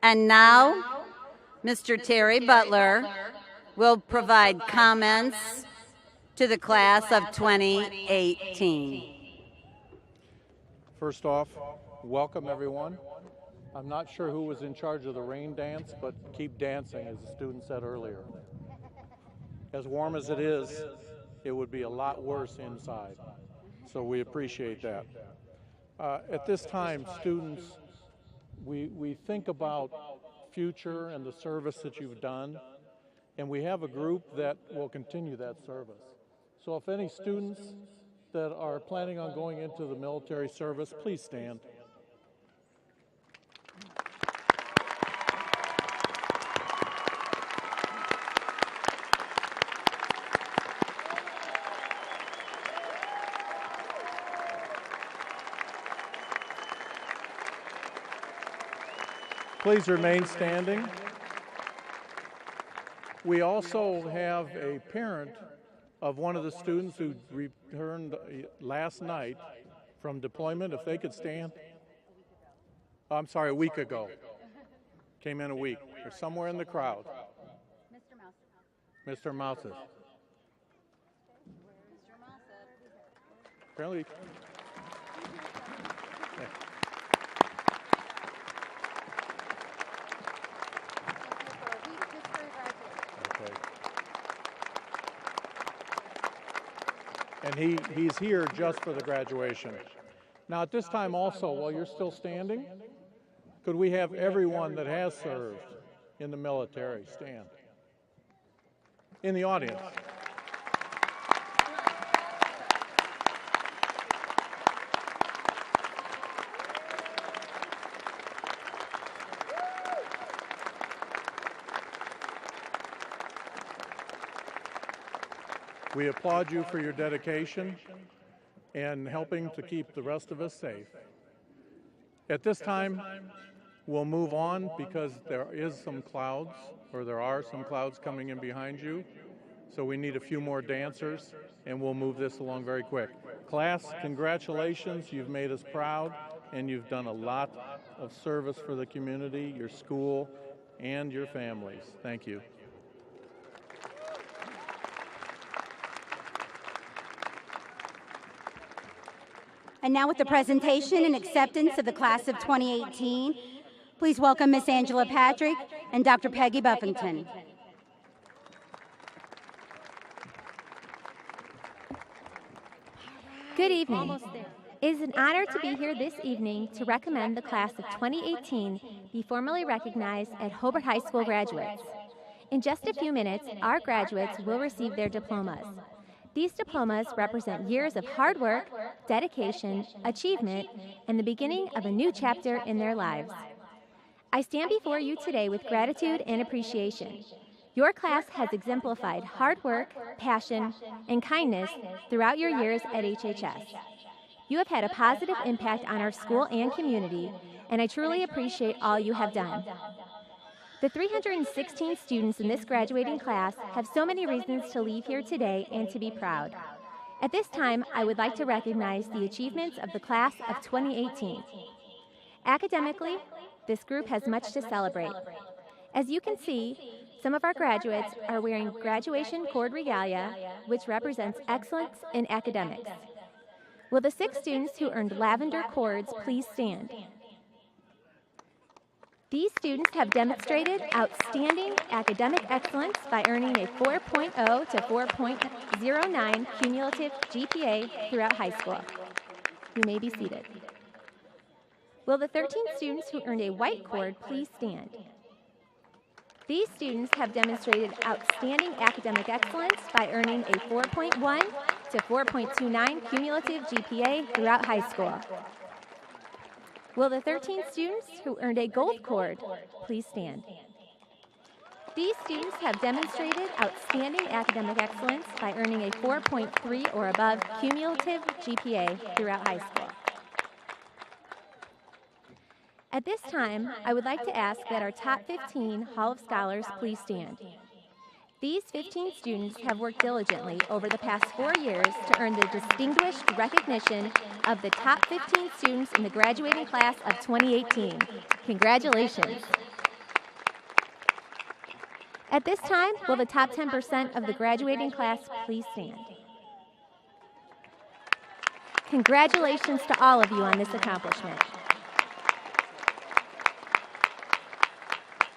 And now, Mr. Terry Butler will provide comments to the class of 2018. First off, welcome everyone. I'm not sure who was in charge of the rain dance, but keep dancing, as the student said earlier. As warm as it is, it would be a lot worse inside. So we appreciate that. At this time, students, we think about future and the service that you've done, and we have a group that will continue that service. So if any students that are planning on going into the military service, please stand. Please remain standing. We also have a parent of one of the students who returned last night from deployment, if they could stand. Oh, I'm sorry, a week ago. Came in a week. They're somewhere in the crowd. Mr. Mouses. Apparently. Okay. And he's here just for the graduation. Now at this time also, while you're still standing, could we have everyone that has served in the military stand? In the audience. We applaud you for your dedication and helping to keep the rest of us safe. At this time, we'll move on because there are some clouds coming in behind you. So we need a few more dancers, and we'll move this along very quick. Class, congratulations. You've made us proud, and you've done a lot of service for the community, your school, and your families. Thank you. And now with the presentation and acceptance of the class of 2018, please welcome Miss Angela Patrick and Dr. Peggy Buffington. Good evening. It is an honor to be here this evening to recommend the class of 2018 be formally recognized at Hobart High School graduates. In just a few minutes, our graduates will receive their diplomas. These diplomas represent years of hard work, dedication, achievement, and the beginning of a new chapter in their lives. I stand before you today with gratitude and appreciation. Your class has exemplified hard work, passion, and kindness throughout your years at HHS. You have had a positive impact on our school and community, and I truly appreciate all you have done. The 316 students in this graduating class have so many reasons to leave here today and to be proud. At this time, I would like to recognize the achievements of the class of 2018. Academically, this group has much to celebrate. As you can see, some of our graduates are wearing graduation cord regalia, which represents excellence in academics. Will the 6 students who earned lavender cords please stand? These students have demonstrated outstanding academic excellence by earning a 4.0 to 4.09 cumulative GPA throughout high school. You may be seated. Will the 13 students who earned a white cord please stand? These students have demonstrated outstanding academic excellence by earning a 4.1 to 4.29 cumulative GPA throughout high school. Will the 13 students who earned a gold cord please stand? These students have demonstrated outstanding academic excellence by earning a 4.3 or above cumulative GPA throughout high school. At this time, I would like to ask that our top 15 Hall of Scholars please stand. These 15 students have worked diligently over the past 4 years to earn the distinguished recognition of the top 15 students in the graduating class of 2018. Congratulations. At this time, will the top 10% of the graduating class please stand? Congratulations to all of you on this accomplishment.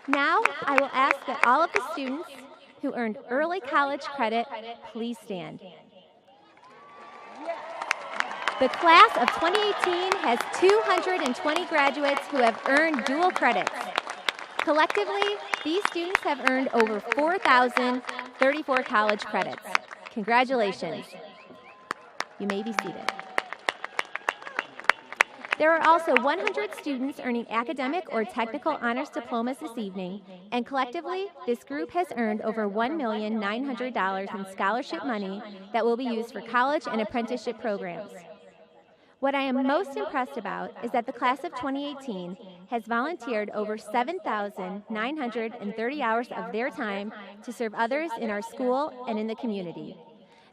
Now, I will ask that all of the students who earned early college credit please stand. The class of 2018 has 220 graduates who have earned dual credits. Collectively, these students have earned over 4,034 college credits. Congratulations. You may be seated. There are also 100 students earning academic or technical honors diplomas this evening, and collectively, this group has earned over $1,900,000 in scholarship money that will be used for college and apprenticeship programs. What I am most impressed about is that the class of 2018 has volunteered over 7,930 hours of their time to serve others in our school and in the community.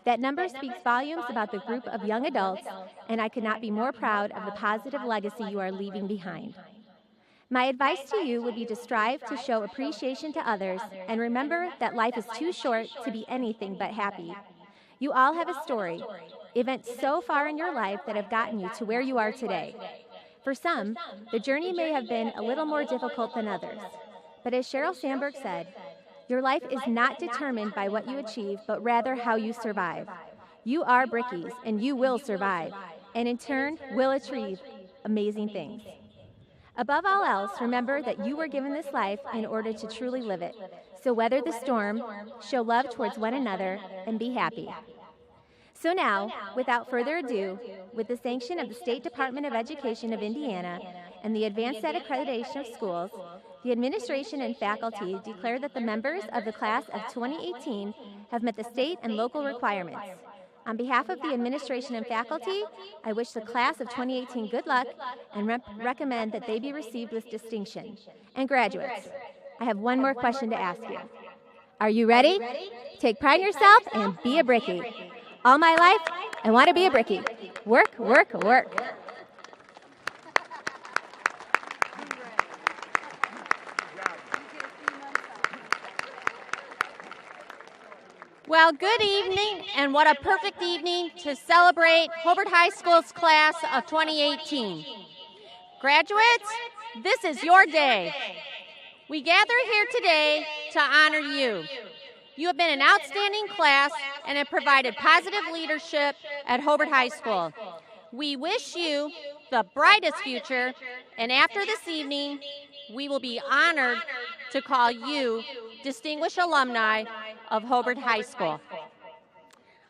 That number speaks volumes about the group of young adults, and I could not be more proud of the positive legacy you are leaving behind. My advice to you would be to strive to show appreciation to others and remember that life is too short to be anything but happy. You all have a story, events so far in your life that have gotten you to where you are today. For some, the journey may have been a little more difficult than others. But as Sheryl Sandberg said, your life is not determined by what you achieve, but rather how you survive. You are Brickies, and you will survive, and in turn will achieve amazing things. Above all else, remember that you were given this life in order to truly live it. So weather the storm, show love towards one another, and be happy. So now, without further ado, with the sanction of the State Department of Education of Indiana and the Advanced Set Accreditation of Schools, the administration and faculty declare that the members of the class of 2018 have met the state and local requirements. On behalf of the administration and faculty, I wish the class of 2018 good luck and recommend that they be received with distinction. And graduates, I have one more question to ask you. Are you ready? Take pride in yourself and be a Brickie. All my life, I want to be a Brickie. Work, work, work. Well, good evening, and what a perfect evening to celebrate Hobart High School's class of 2018. Graduates, this is your day. We gather here today to honor you. You have been an outstanding class and have provided positive leadership at Hobart High School. We wish you the brightest future, and after this evening, we will be honored to call you distinguished alumni of Hobart High School.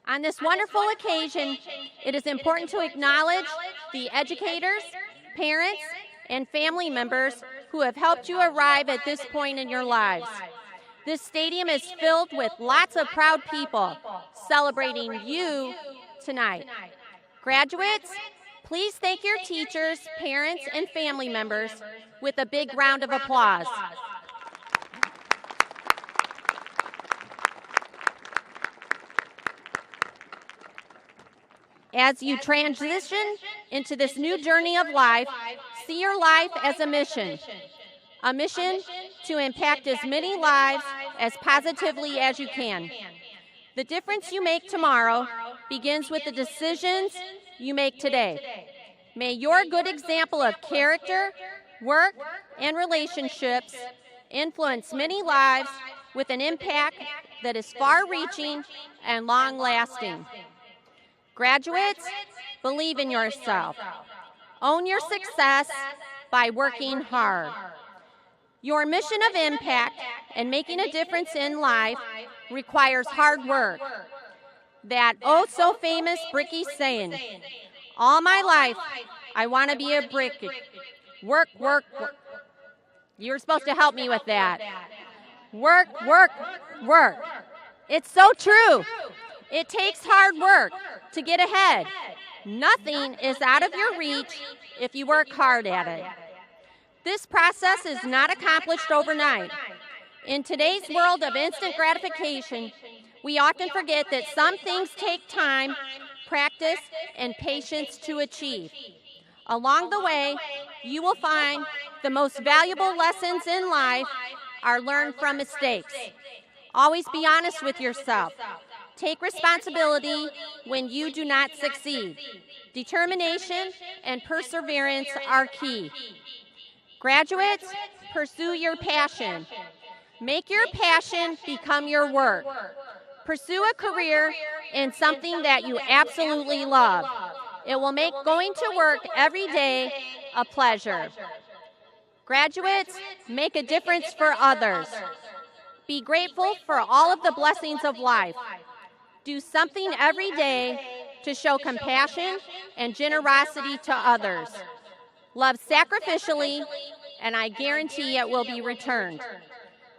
On this wonderful occasion, it is important to acknowledge the educators, parents, and family members who have helped you arrive at this point in your lives. This stadium is filled with lots of proud people celebrating you tonight. Graduates, please thank your teachers, parents, and family members with a big round of applause. As you transition into this new journey of life, see your life as a mission to impact as many lives as positively as you can. The difference you make tomorrow begins with the decisions you make today. May your good example of character, work, and relationships influence many lives with an impact that is far-reaching and long-lasting. Graduates, believe in yourself. Own your success by working hard. Your mission of impact and making a difference in life requires hard work. That oh-so-famous Brickie saying, all my life, I want to be a Brickie. Work, work, work. You're supposed to help me with that. Work, work, work. It's so true. It takes hard work to get ahead. Nothing is out of your reach if you work hard at it. This process is not accomplished overnight. In today's world of instant gratification, we often forget that some things take time, practice, and patience to achieve. Along the way, you will find the most valuable lessons in life are learned from mistakes. Always be honest with yourself. Take responsibility when you do not succeed. Determination and perseverance are key. Graduates, pursue your passion. Make your passion become your work. Pursue a career in something that you absolutely love. It will make going to work every day a pleasure. Graduates, make a difference for others. Be grateful for all of the blessings of life. Do something every day to show compassion and generosity to others. Love sacrificially, and I guarantee it will be returned.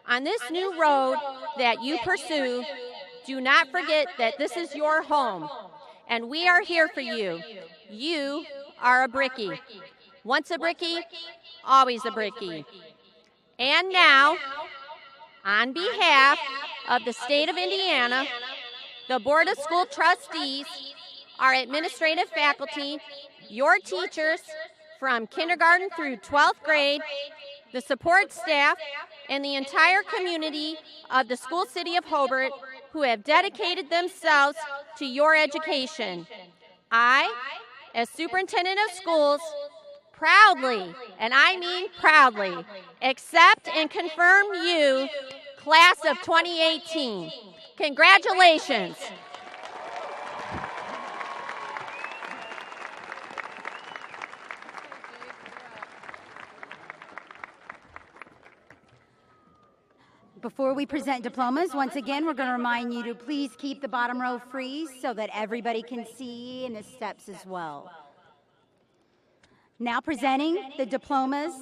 On this new road that you pursue, do not forget that this is your home, and we are here for you. You are a Brickie. Once a Brickie, always a Brickie. And now, on behalf of the state of Indiana, the Board of School Trustees, our administrative faculty, your teachers from kindergarten through 12th grade, the support staff, and the entire community of the school city of Hobart who have dedicated themselves to your education. I, as superintendent of schools, proudly, and I mean proudly, accept and confirm you, class of 2018. Congratulations. Before we present diplomas, once again, we're going to remind you to please keep the bottom row free so that everybody can see and the steps as well. Now presenting the diplomas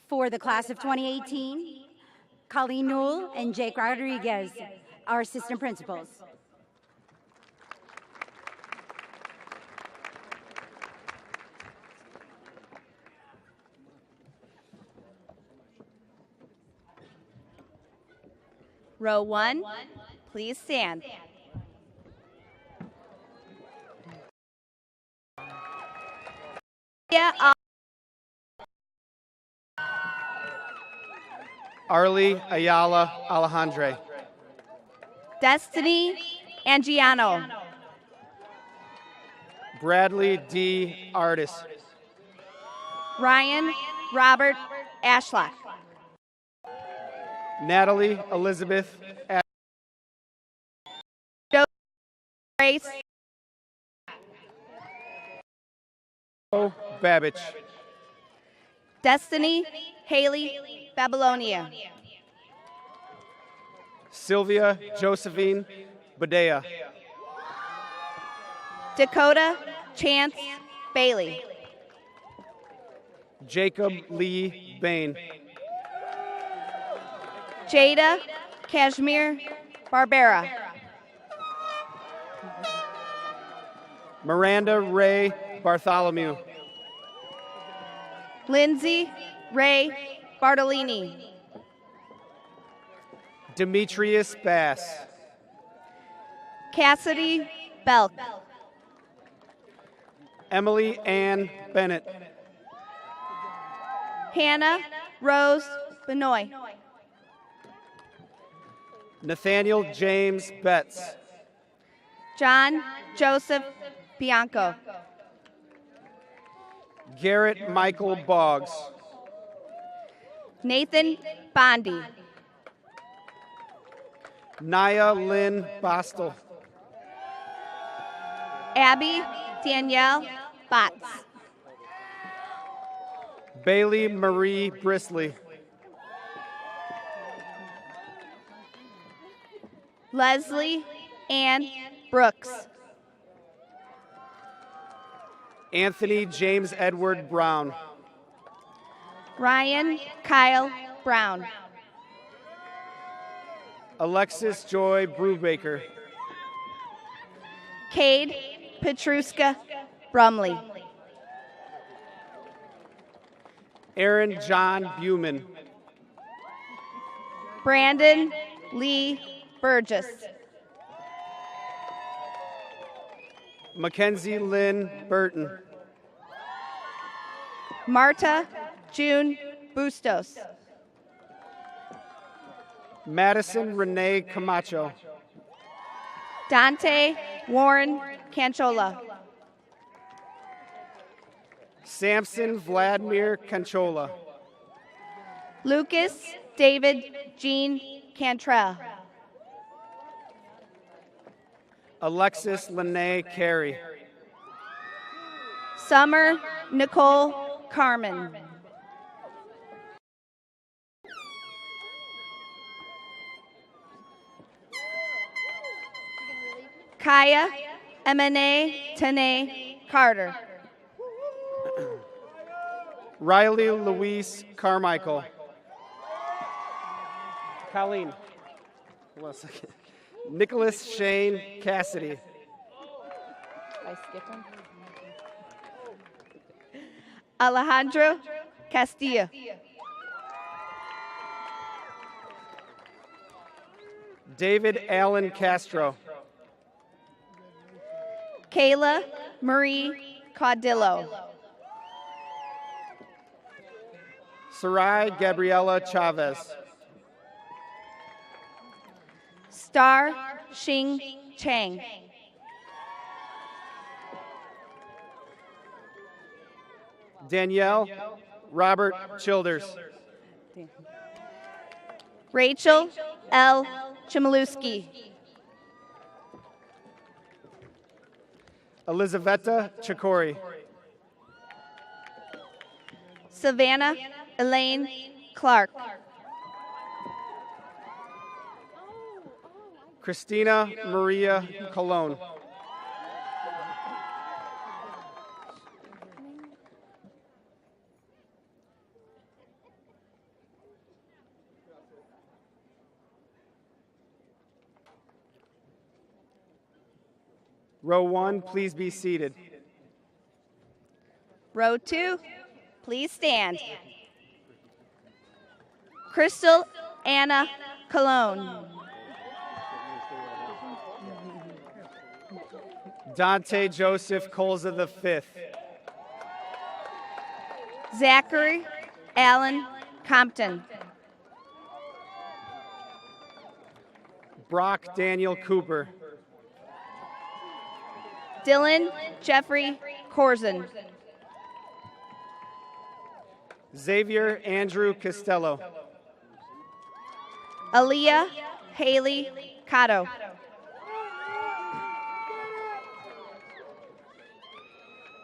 for the class of 2018, Colleen Newell and Jake Rodriguez, our assistant principals. Row 1, please stand. Arlie Ayala Alejandre. Destiny Angiano. Bradley D. Artis. Ryan Robert Ashlock. Natalie Elizabeth Grace Babbage. Destiny Haley Babylonia. Sylvia Josephine Badea. Dakota Chance Bailey. Jacob Lee Bain. Jada Kashmir Barbera. Miranda Ray Bartholomew. Lindsay Ray Bartolini. Demetrius Bass. Cassidy Belk. Emily Ann Bennett. Hannah Rose Benoit. Nathaniel James Betts. John Joseph Bianco. Garrett Michael Boggs. Nathan Bondi. Naya Lynn Bostel. Abby Danielle Botts. Bailey Marie Brisley. Leslie Ann Brooks. Anthony James Edward Brown. Ryan Kyle Brown. Alexis Joy Brubaker. Cade Petruska Brumley. Aaron John Buman. Brandon Lee Burgess. Mackenzie Lynn Burton. Marta June Bustos. Madison Renee Camacho. Dante Warren Canchola. Samson Vladimir Canchola. Lucas David Jean Cantrell. Alexis Lene Carey. Summer Nicole Carmen. Kaya Emene Tane Carter. Riley Louise Carmichael. Colleen. Hold on a second. Nicholas Shane Cassidy. Did I skip him? Alejandro Castillo. David Allen Castro. Kayla Marie Caudillo. Sarai Gabriela Chavez. Star Xing Chang. Danielle Robert Childers. Rachel L. Chmielewski. Elizaveta Chikori. Savannah Elaine Clark. Christina Maria Colon. Row 1, please be seated. Row 2, please stand. Crystal Anna Cologne. Dante Joseph Colza V. Zachary Allen Compton. Brock Daniel Cooper. Dylan Jeffrey Corzin. Xavier Andrew Costello. Aaliyah Haley Cotto.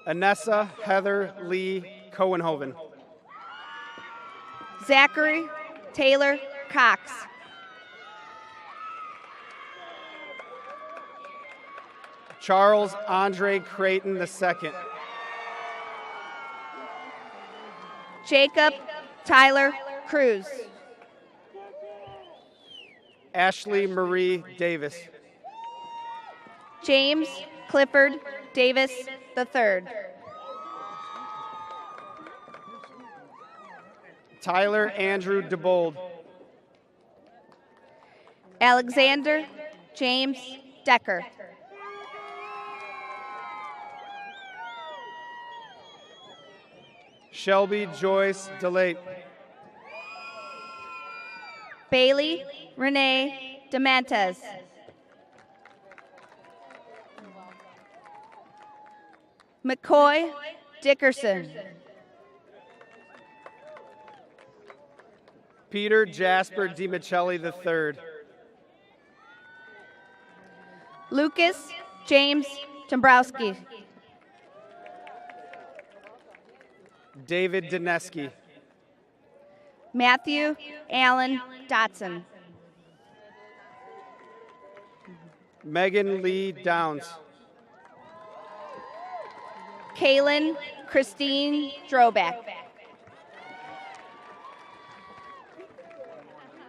Anessa Heather Lee Cohenhoven. Zachary Taylor Cox. Charles Andre Creighton II. Jacob Tyler Cruz. Ashley Marie Davis. James Clifford Davis III. Tyler Andrew DeBold. Alexander James Decker. Shelby Joyce DeLate. Bailey Renee Demantes. McCoy Dickerson. Peter Jasper DiMichelli III. Lucas James Dombrowski. David Dineski. Matthew Allen Dotson. Megan Lee Downs. Kaylin Christine Droback.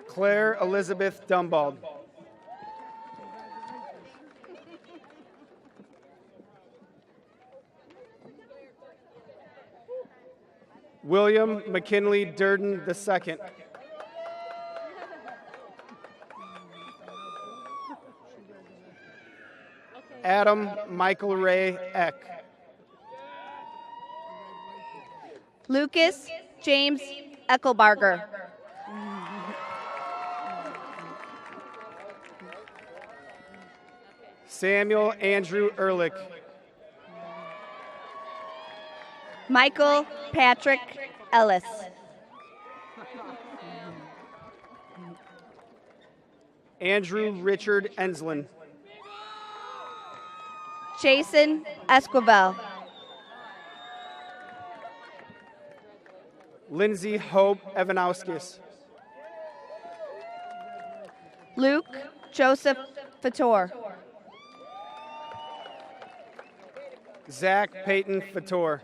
Claire Elizabeth Dumbald. William McKinley Durden II. Adam Michael Ray Eck. Lucas James Eckelbarger. Samuel Andrew Ehrlich. Michael Patrick Ellis. Andrew Richard Enslin. Jason Esquivel. Lindsay Hope Evanowskis. Luke Joseph Fator. Zach Peyton Fator.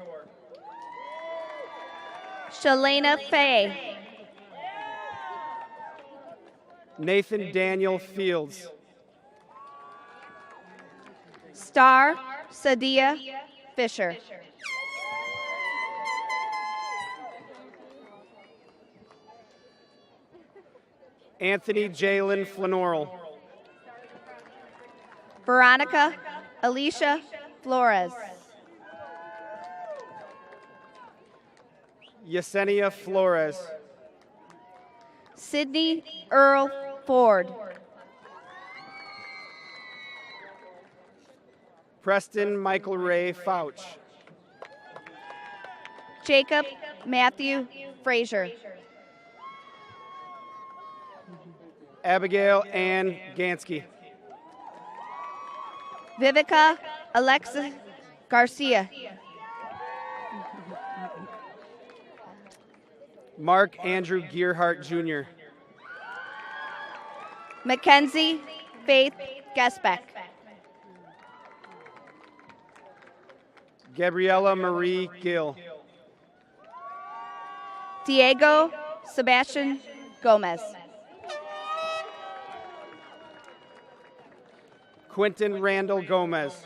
Shalana Fay. Nathan Daniel Fields. Star Sadia Fisher. Anthony Jalen Flanorel. Veronica Alicia Flores. Yesenia Flores. Sydney Earl Ford. Preston Michael Ray Fouch. Jacob Matthew Frazier. Abigail Ann Gansky. Vivica Alexis Garcia. Mark Andrew Gearhart Jr. Mackenzie Faith Gesbeck. Gabriella Marie Gill. Diego Sebastian Gomez. Quentin Randall Gomez.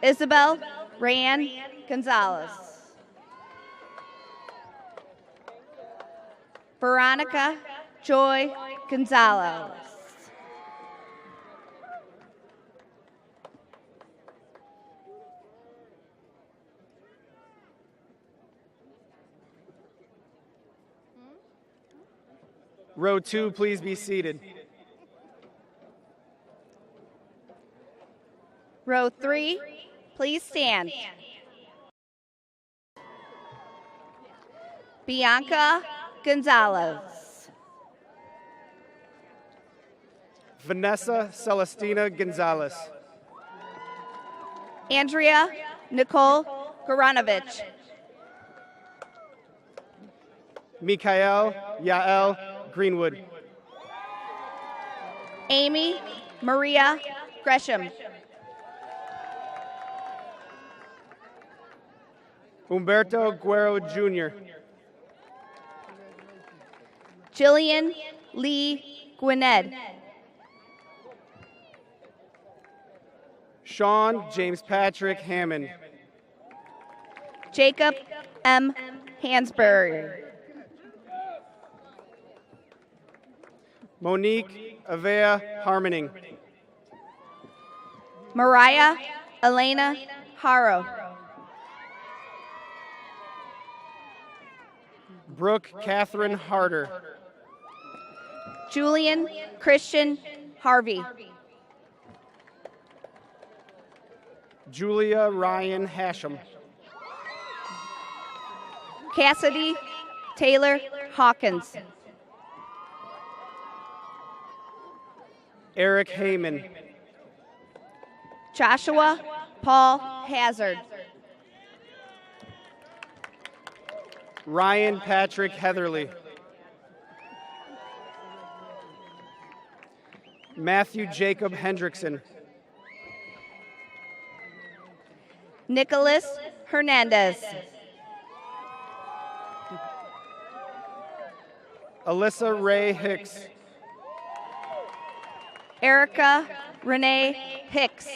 Isabel Rayan Gonzalez. Veronica Joy Gonzalez. Row 2, please be seated. Row 3, please stand. Bianca Gonzalez. Vanessa Celestina Gonzalez. Andrea Nicole Goranovich. Mikhail Yael Greenwood. Amy Maria Gresham. Humberto Guerrero Jr. Jillian Lee Gwynedd. Sean James Patrick Hammond. Jacob M. Hansberry. Monique Avea Harmoning. Mariah Elena Haro. Brooke Catherine Harder. Julian Christian Harvey. Julia Ryan Hashem. Cassidy Taylor Hawkins. Eric Heyman. Joshua Paul Hazard. Ryan Patrick Heatherly. Matthew Jacob Hendrickson. Nicholas Hernandez. Alyssa Ray Hicks. Erica Renee Hicks.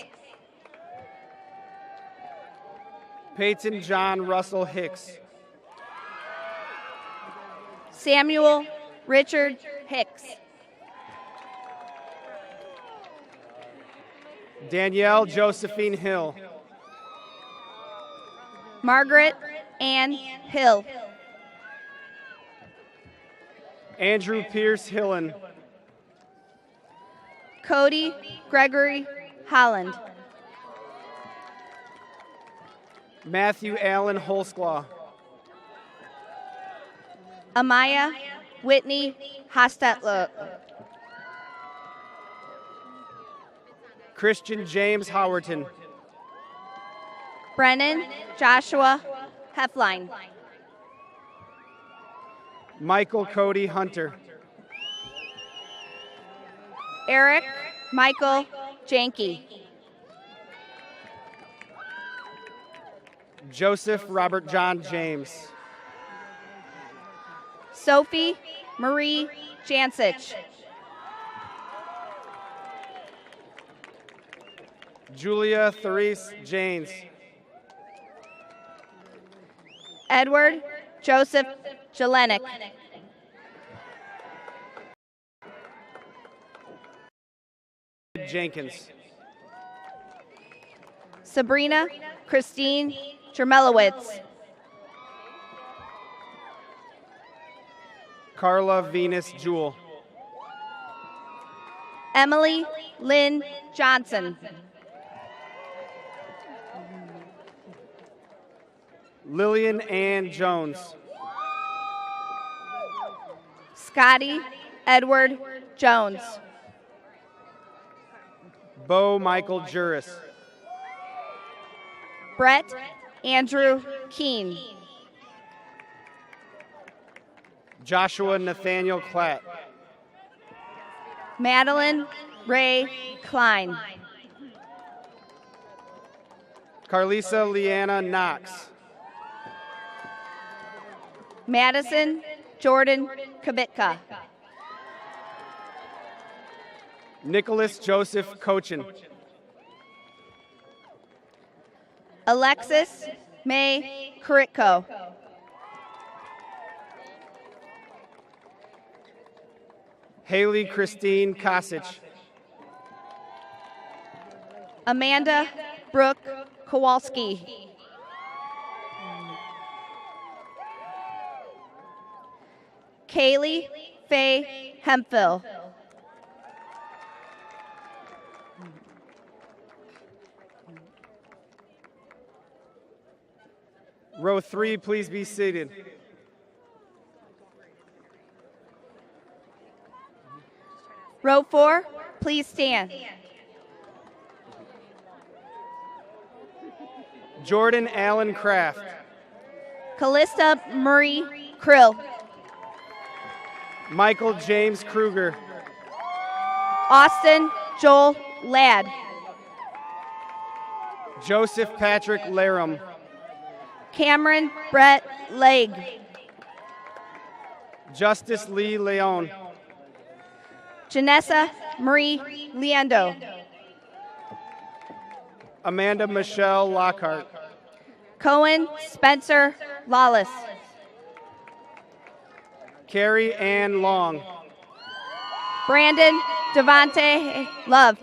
Peyton John Russell Hicks. Samuel Richard Hicks. Danielle Josephine Hill. Margaret Ann Hill. Andrew Pierce Hillen. Cody Gregory Holland. Matthew Allen Holsclaw. Amaya Whitney Hostetler. Christian James Howerton. Brennan Joshua Hefline. Michael Cody Hunter. Eric Michael Janke. Joseph Robert John James. Sophie Marie Jansich. Julia Therese Janes. Edward Joseph Jelenic. Jenkins. Sabrina Christine Jermelowitz. Carla Venus Jewell. Emily Lynn Johnson. Lillian Ann Jones. Scotty Edward Jones. Bo Michael Juris. Brett Andrew Keene. Joshua Nathaniel Klatt. Madeline Ray Klein. Carlisa Leanna Knox. Madison Jordan Kabitka. Nicholas Joseph Cochin. Alexis May Kuritko. Haley Christine Kosich. Amanda Brooke Kowalski. Kaylee Faye Hemphill. Row 3, please be seated. Row 4, please stand. Jordan Allen Kraft. Callista Marie Krill. Michael James Kruger. Austin Joel Ladd. Joseph Patrick Laram. Cameron Brett Legg. Justice Lee Leon. Janessa Marie Leando. Amanda Michelle Lockhart. Cohen Spencer Lawless. Carrie Ann Long. Brandon Devontae Love.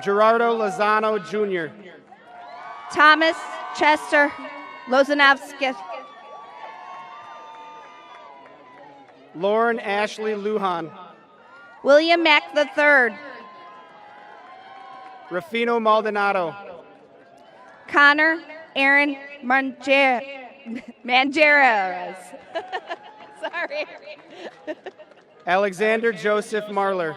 Gerardo Lozano Jr. Thomas Chester Lozanovsky. Lauren Ashley Lujan. William Mack III. Rafino Maldonado. Connor Aaron Mangeras. Sorry. Alexander Joseph Marler.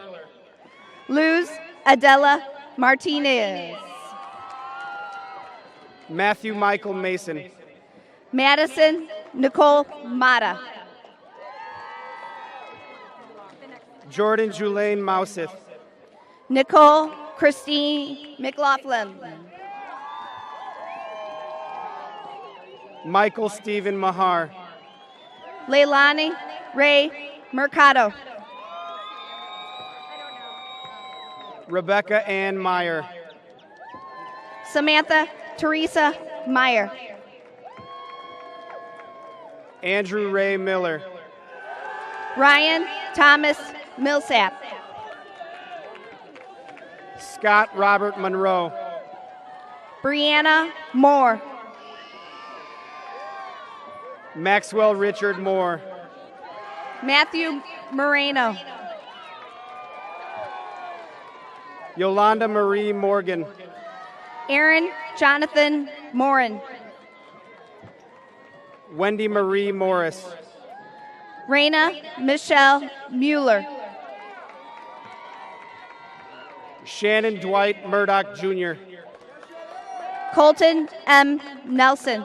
Luz Adela Martinez. Matthew Michael Mason. Madison Nicole Mata. Jordan Julaine Mouseth. Nicole Christine McLaughlin. Michael Stephen Mahar. Leilani Ray Mercado. Rebecca Ann Meyer. Samantha Teresa Meyer. Andrew Ray Miller. Ryan Thomas Millsap. Scott Robert Monroe. Brianna Moore. Maxwell Richard Moore. Matthew Moreno. Yolanda Marie Morgan. Aaron Jonathan Morin. Wendy Marie Morris. Raina Michelle Mueller. Shannon Dwight Murdoch Jr. Colton M. Nelson.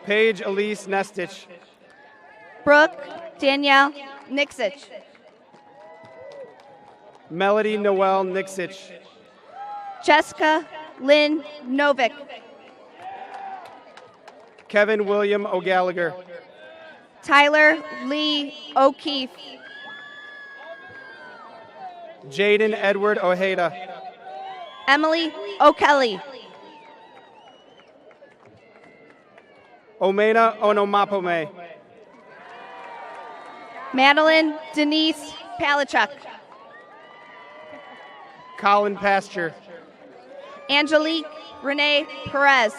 Paige Elise Nestich. Brooke Danielle Nixich. Melody Noel Nixich. Jessica Lynn Novick. Kevin William O'Gallagher. Tyler Lee O'Keefe. Jaden Edward Ojeda. Emily O'Kelly. Omena Onomapome. Madeline Denise Palichuk. Colin Pasture. Angelique Renee Perez.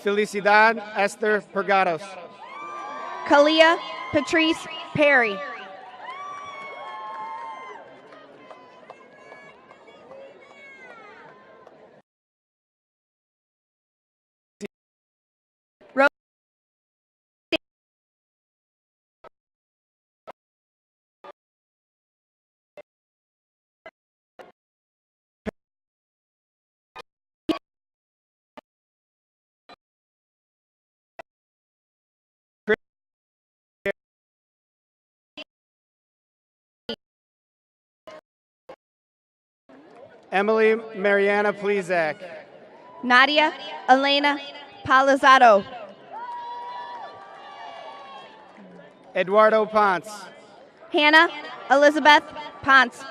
Felicidad Esther Pergados. Kalia Patrice Perry. Emily Mariana Plezak. Nadia Elena Palazzado. Eduardo Ponce. Hannah Elizabeth Ponce.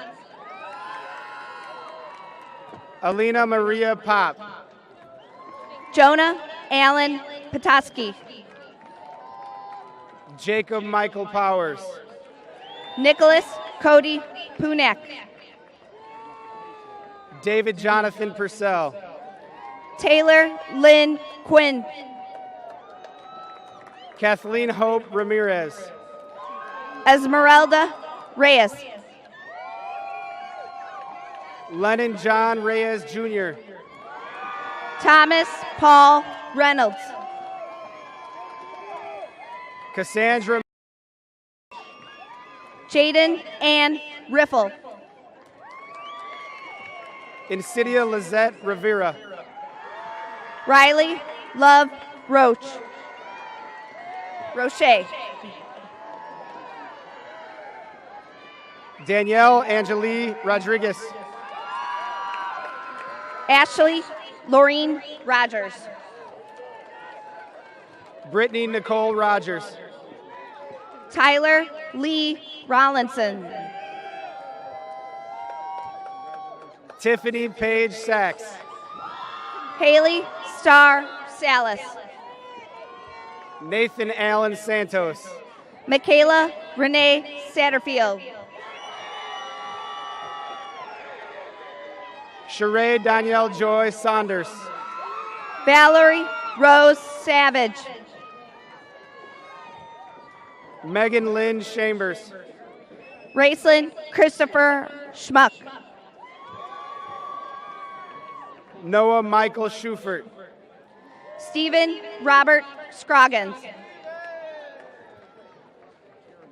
Alina Maria Pop. Jonah Allen Petoskey. Jacob Michael Powers. Nicholas Cody Punek. David Jonathan Purcell. Taylor Lynn Quinn. Kathleen Hope Ramirez. Esmeralda Reyes. Lennon John Reyes Jr. Thomas Paul Reynolds. Cassandra. Jaden Ann Riffle. Insidia Lizette Rivera. Riley Love Roche. Roche. Danielle Angeli Rodriguez. Ashley Laureen Rogers. Brittany Nicole Rogers. Tyler Lee Rollinson. Tiffany Paige Sachs. Haley Starr Salas. Nathan Allen Santos. Michaela Renee Satterfield. Sheree Danielle Joy Saunders. Valerie Rose Savage. Megan Lynn Chambers. Raceland Christopher Schmuck. Noah Michael Schufert. Stephen Robert Scroggins.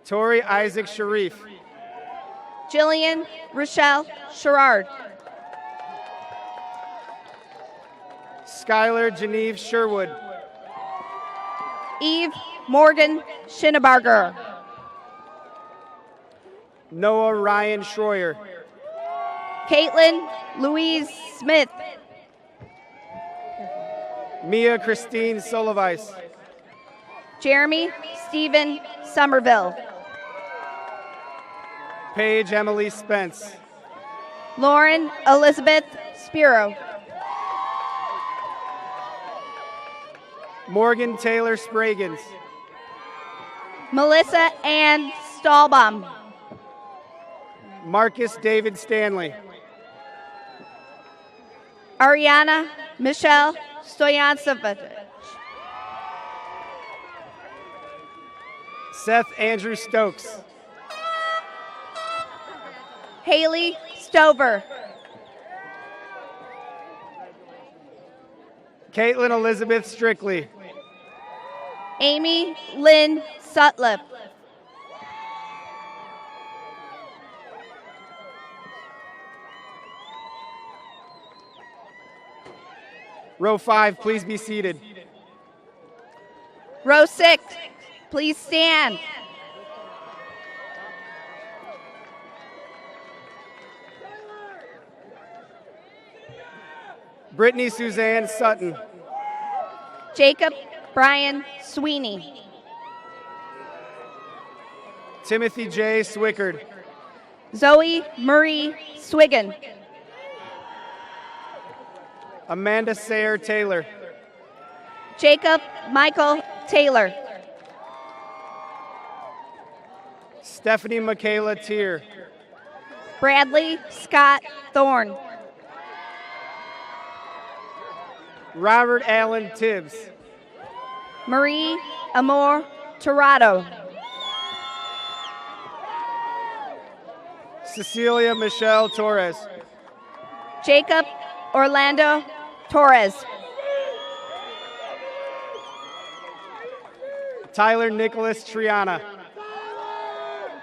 Tori Isaac Sharif. Jillian Rochelle Sherrard. Skylar Genevieve Sherwood. Eve Morgan Schinnebarger. Noah Ryan Schroyer. Caitlin Louise Smith. Mia Christine Solovice. Jeremy Stephen Somerville. Paige Emily Spence. Lauren Elizabeth Spiro. Morgan Taylor Spragans. Melissa Ann Stahlbaum. Marcus David Stanley. Ariana Michelle Stoyansevich. Seth Andrew Stokes. Haley Stover. Caitlin Elizabeth Strictly. Amy Lynn Sutliff. Row 5, please be seated. Row 6, please stand. Brittany Suzanne Sutton. Jacob Brian Sweeney. Timothy J. Swickard. Zoe Marie Swiggin. Amanda Sayer Taylor. Jacob Michael Taylor. Stephanie Michaela Tier. Bradley Scott Thorne. Robert Allen Tibbs. Marie Amor Torrado. Cecilia Michelle Torres. Jacob Orlando Torres. Tyler Nicholas Triana.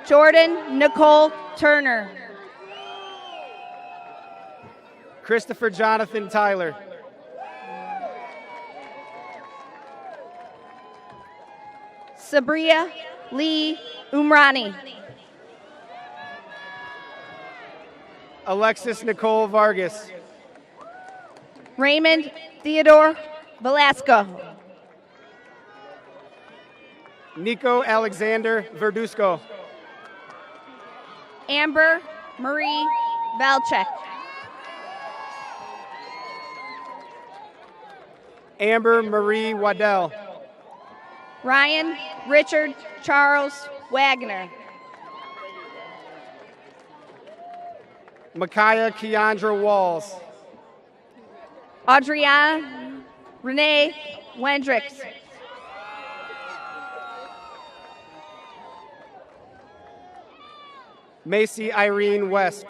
Jordan Nicole Turner. Christopher Jonathan Tyler. Sabria Lee Umrani. Alexis Nicole Vargas. Raymond Theodore Velasco. Nico Alexander Verduzco. Amber Marie Valchek. Amber Marie Waddell. Ryan Richard Charles Wagner. Micaiah Keandra Walls. Adriana Renee Wendricks. Macy Irene West.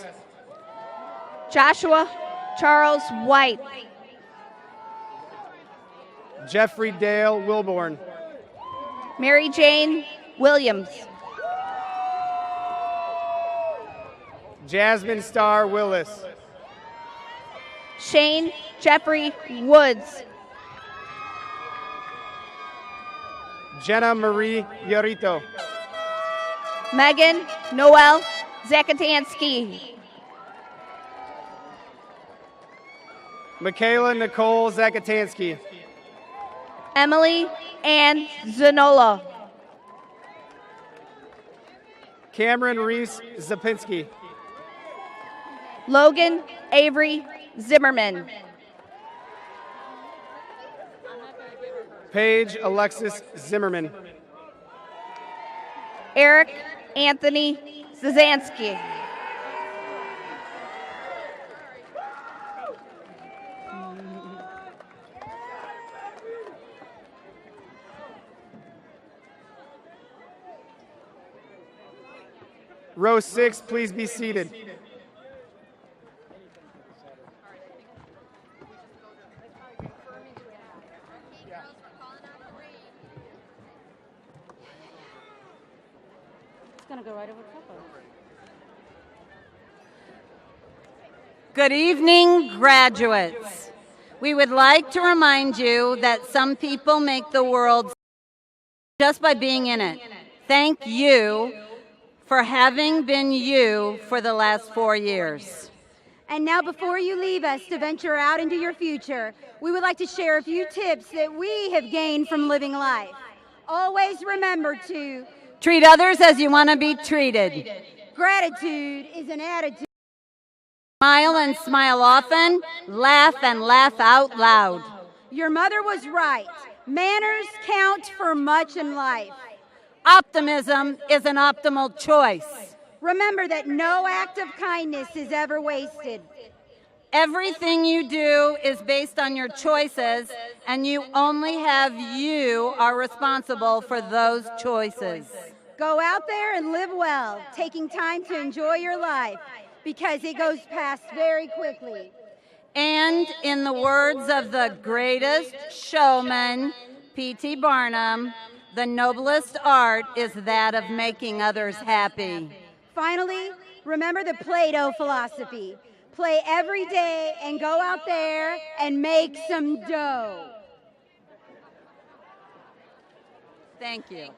Joshua Charles White. Jeffrey Dale Wilborn. Mary Jane Williams. Jasmine Starr Willis. Shane Jeffrey Woods. Jenna Marie Yarito. Megan Noel Zakatansky. Michaela Nicole Zakatansky. Emily Ann Zanola. Cameron Reese Zapinski. Logan Avery Zimmerman. Paige Alexis Zimmerman. Eric Anthony Zazansky. Row 6, please be seated. It's going to go right over top of us. Good evening, graduates. We would like to remind you that some people make the world just by being in it. Thank you for having been you for the last 4 years. And now, before you leave us to venture out into your future, we would like to share a few tips that we have gained from living life. Always remember to treat others as you want to be treated. Gratitude is an attitude. Smile and smile often. Laugh and laugh out loud. Your mother was right. Manners count for much in life. Optimism is an optimal choice. Remember that no act of kindness is ever wasted. Everything you do is based on your choices, and you only have you are responsible for those choices. Go out there and live well, taking time to enjoy your life, because it goes past very quickly. And in the words of the greatest showman, P.T. Barnum, the noblest art is that of making others happy. Finally, remember the Play-Doh philosophy. Play every day and go out there and make some dough. Thank you.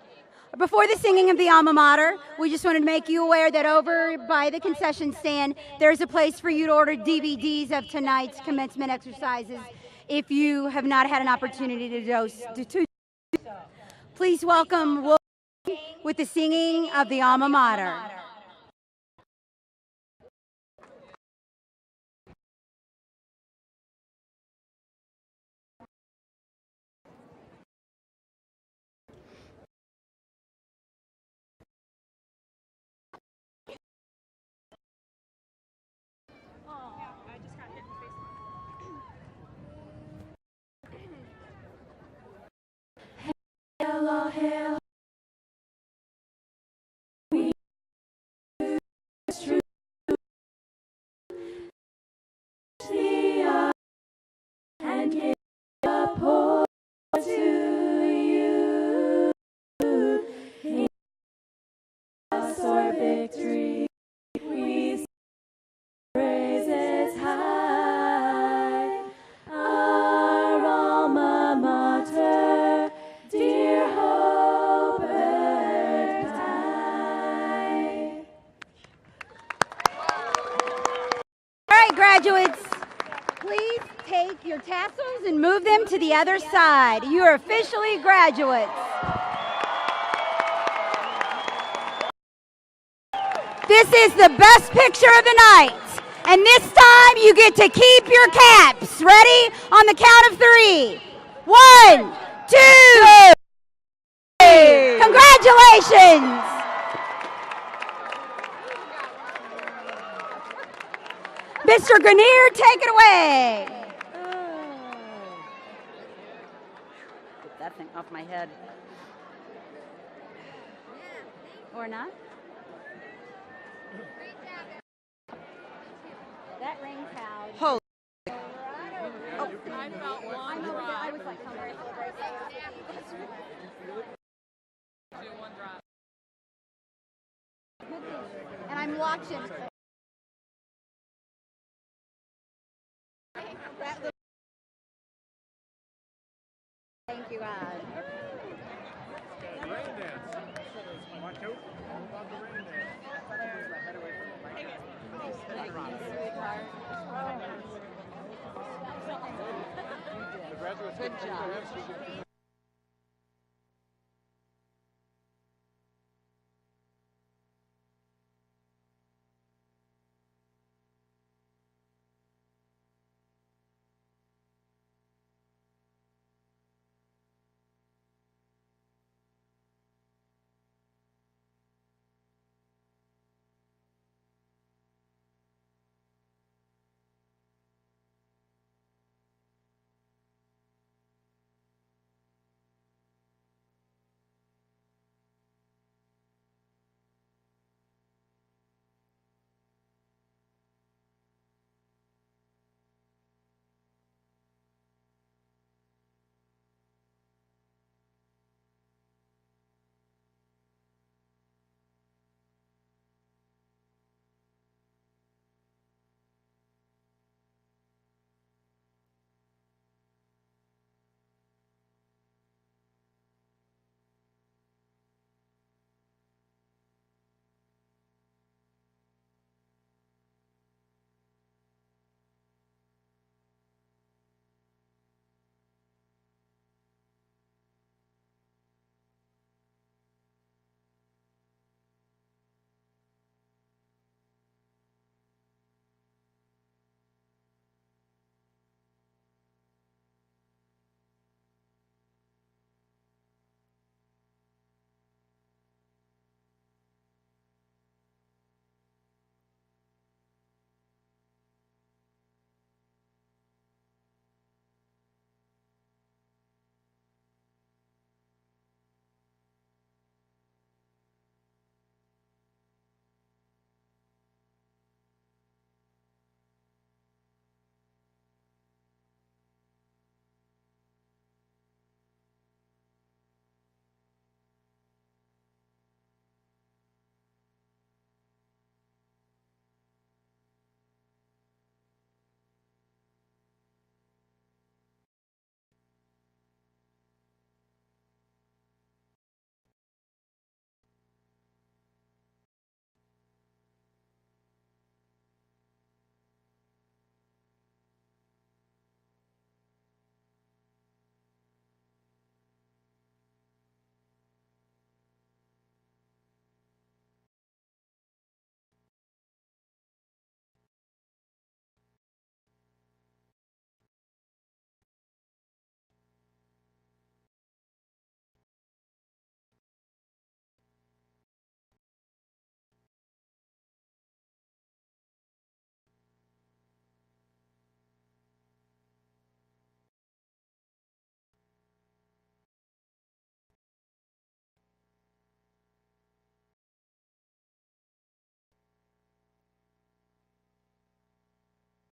Before the singing of the alma mater, we just wanted to make you aware that over by the concession stand, there's a place for you to order DVDs of tonight's commencement exercises if you have not had an opportunity to do so. Please welcome Wolf with the singing of the alma mater. all hail. And give up hope to you. In loss or victory, we sing praises high. Our alma mater, dear Hobart High. All right, graduates, please take your tassels and move them to the other side. You are officially graduates. This is the best picture of the night. And this time you get to keep your caps. Ready? On the count of 3. 1, 2, 3. Congratulations. Mr. Grenier, take it away. Get that thing off my head. Or not? That rain cloud. Holy. Oh, I felt one drop. I was like, and I'm watching. That little... Thank you, God. Rain dance. Want to? About the rain dance. I moved my head away from the microphone. The graduates Good can job. put their heads, you can